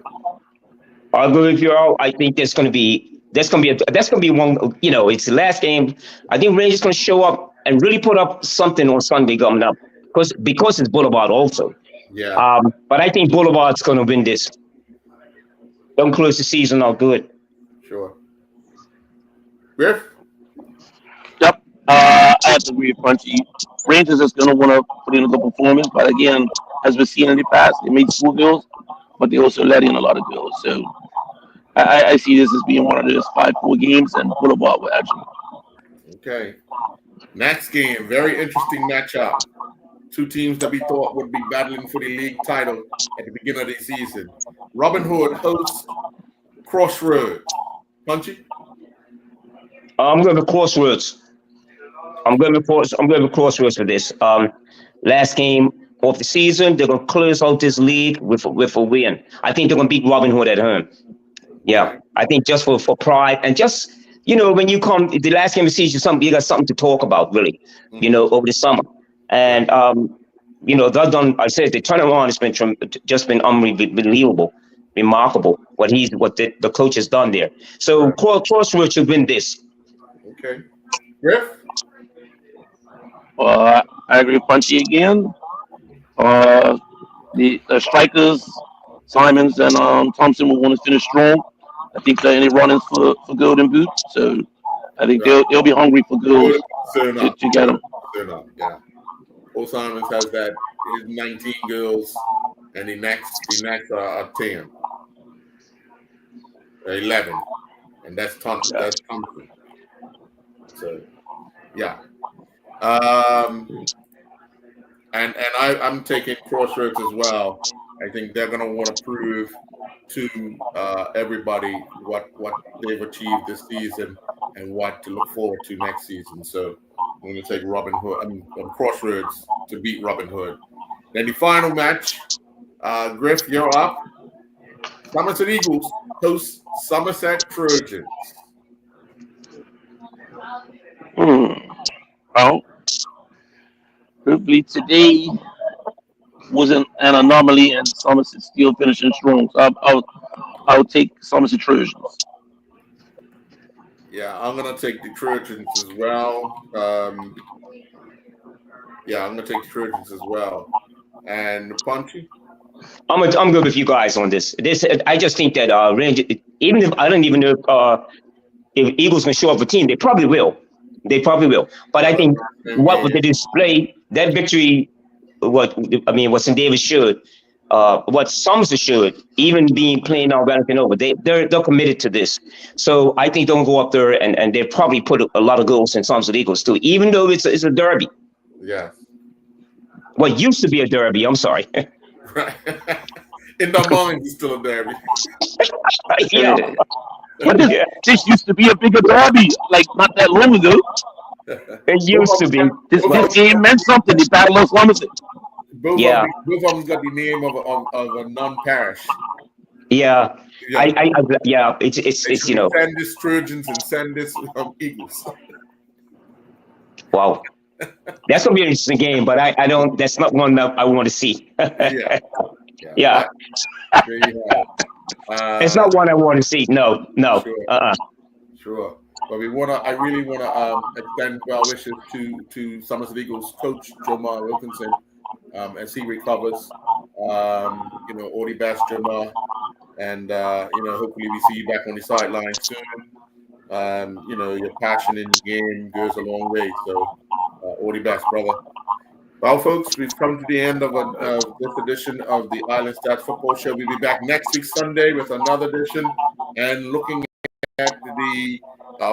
I agree with you all. I think that's going to be one. You know, it's the last game. I think Rangers going to show up and really put up something on Sunday coming up because it's Boulevard also. Yeah. But I think Boulevard's going to win this. Don't close the season out good. Sure. Griff? Yep. I have to agree with Punchy. Rangers is going to want to put in a good performance, but again, as we've seen in the past, they made 4 goals, but they also let in a lot of goals. So I see this as being one of those 5-4 games, and Boulevard will edge them. Okay. Next game, very interesting matchup. 2 teams that we thought would be battling for the league title at the beginning of the season. Robin Hood hosts Crossroads. Punchy? I'm going to Crossroads. I'm going to Crossroads for this. Last game of the season, they're going to close out this league with a win. I think they're going to beat Robin Hood at home. Yeah, I think just for pride and just, you know, when you come the last game of the season, you got something to talk about, really, you know, over the summer. And you know, I said the turnaround has been unbelievable, remarkable what the coach has done there. So Crossroads should win this. Okay. Griff? I agree with Punchy again. The strikers, Simons and Thompson will want to finish strong. I think they're in the runnings for Golden Boot, so I think they'll be hungry for goals to get them. Yeah. Paul Simons has his 19 goals, and the next are 10, 11, and that's Thompson. That's Thompson. So, yeah. And I'm taking Crossroads as well. I think they're going to want to prove to everybody what they've achieved this season and what to look forward to next season. So I'm going to take Crossroads to beat Robin Hood. Then the final match, Griff, you're up. Somerset Eagles host Somerset Trojans. Well, hopefully today wasn't an anomaly and Somerset still finishing strong. So I'll take Somerset Trojans. Yeah, I'm going to take the Trojans as well. I'm going to take the Trojans as well. And Punchy? I'm good with you guys on this. I just think that Rangers, even if I don't even know if Eagles can show up a team, they probably will. But I think what they display, that victory, what St. David should, what Somerset should, even being playing out Wellington over, they're committed to this. So I think they'll go up there and they probably put a lot of goals in Somerset Eagles too, even though it's a derby. Yeah. What used to be a derby, I'm sorry. Right. In the mind, it's still a derby. Yeah. But this used to be a bigger derby, like not that long ago. It used to be. This game meant something. The Battle of Somerset. Both of them got the name of a non-parish. Yeah. It's you know. Send this Trojans and send this Eagles. Wow. That's gonna be an interesting game, but I don't. That's not one that I want to see. Yeah. It's not one I want to see. No. Sure. But I really want to extend well wishes to Somerset Eagles coach Jomar Wilkinson as he recovers. All the best, Jomar, and hopefully we see you back on the sidelines soon. Your passion in the game goes a long way. So all the best, brother. Well, folks, we've come to the end of this edition of the Island Stats Football Show. We'll be back next week, Sunday, with another edition and looking at the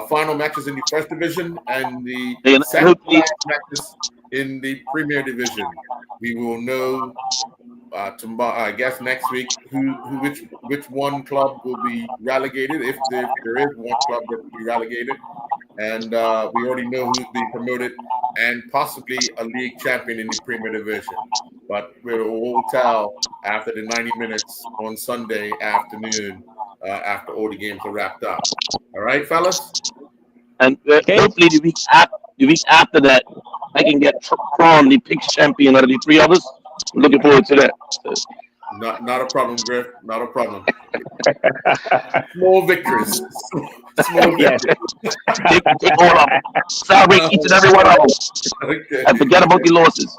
final matches in the first division and the second matches in the Premier Division. We will know tomorrow, I guess next week, which one club will be relegated, if there is one club that will be relegated. And we already know who's being promoted and possibly a league champion in the Premier Division. But we'll tell after the 90 minutes on Sunday afternoon, after all the games are wrapped up. All right, fellas? And Okay. hopefully the week after that, I can get crowned the picks champion out of the three others. I'm looking forward to that. Not a problem, Griff. Not a problem. Small victories. Small Yes. victories. Take all of them. Celebrate each and every one of them. Okay. And forget about the losses.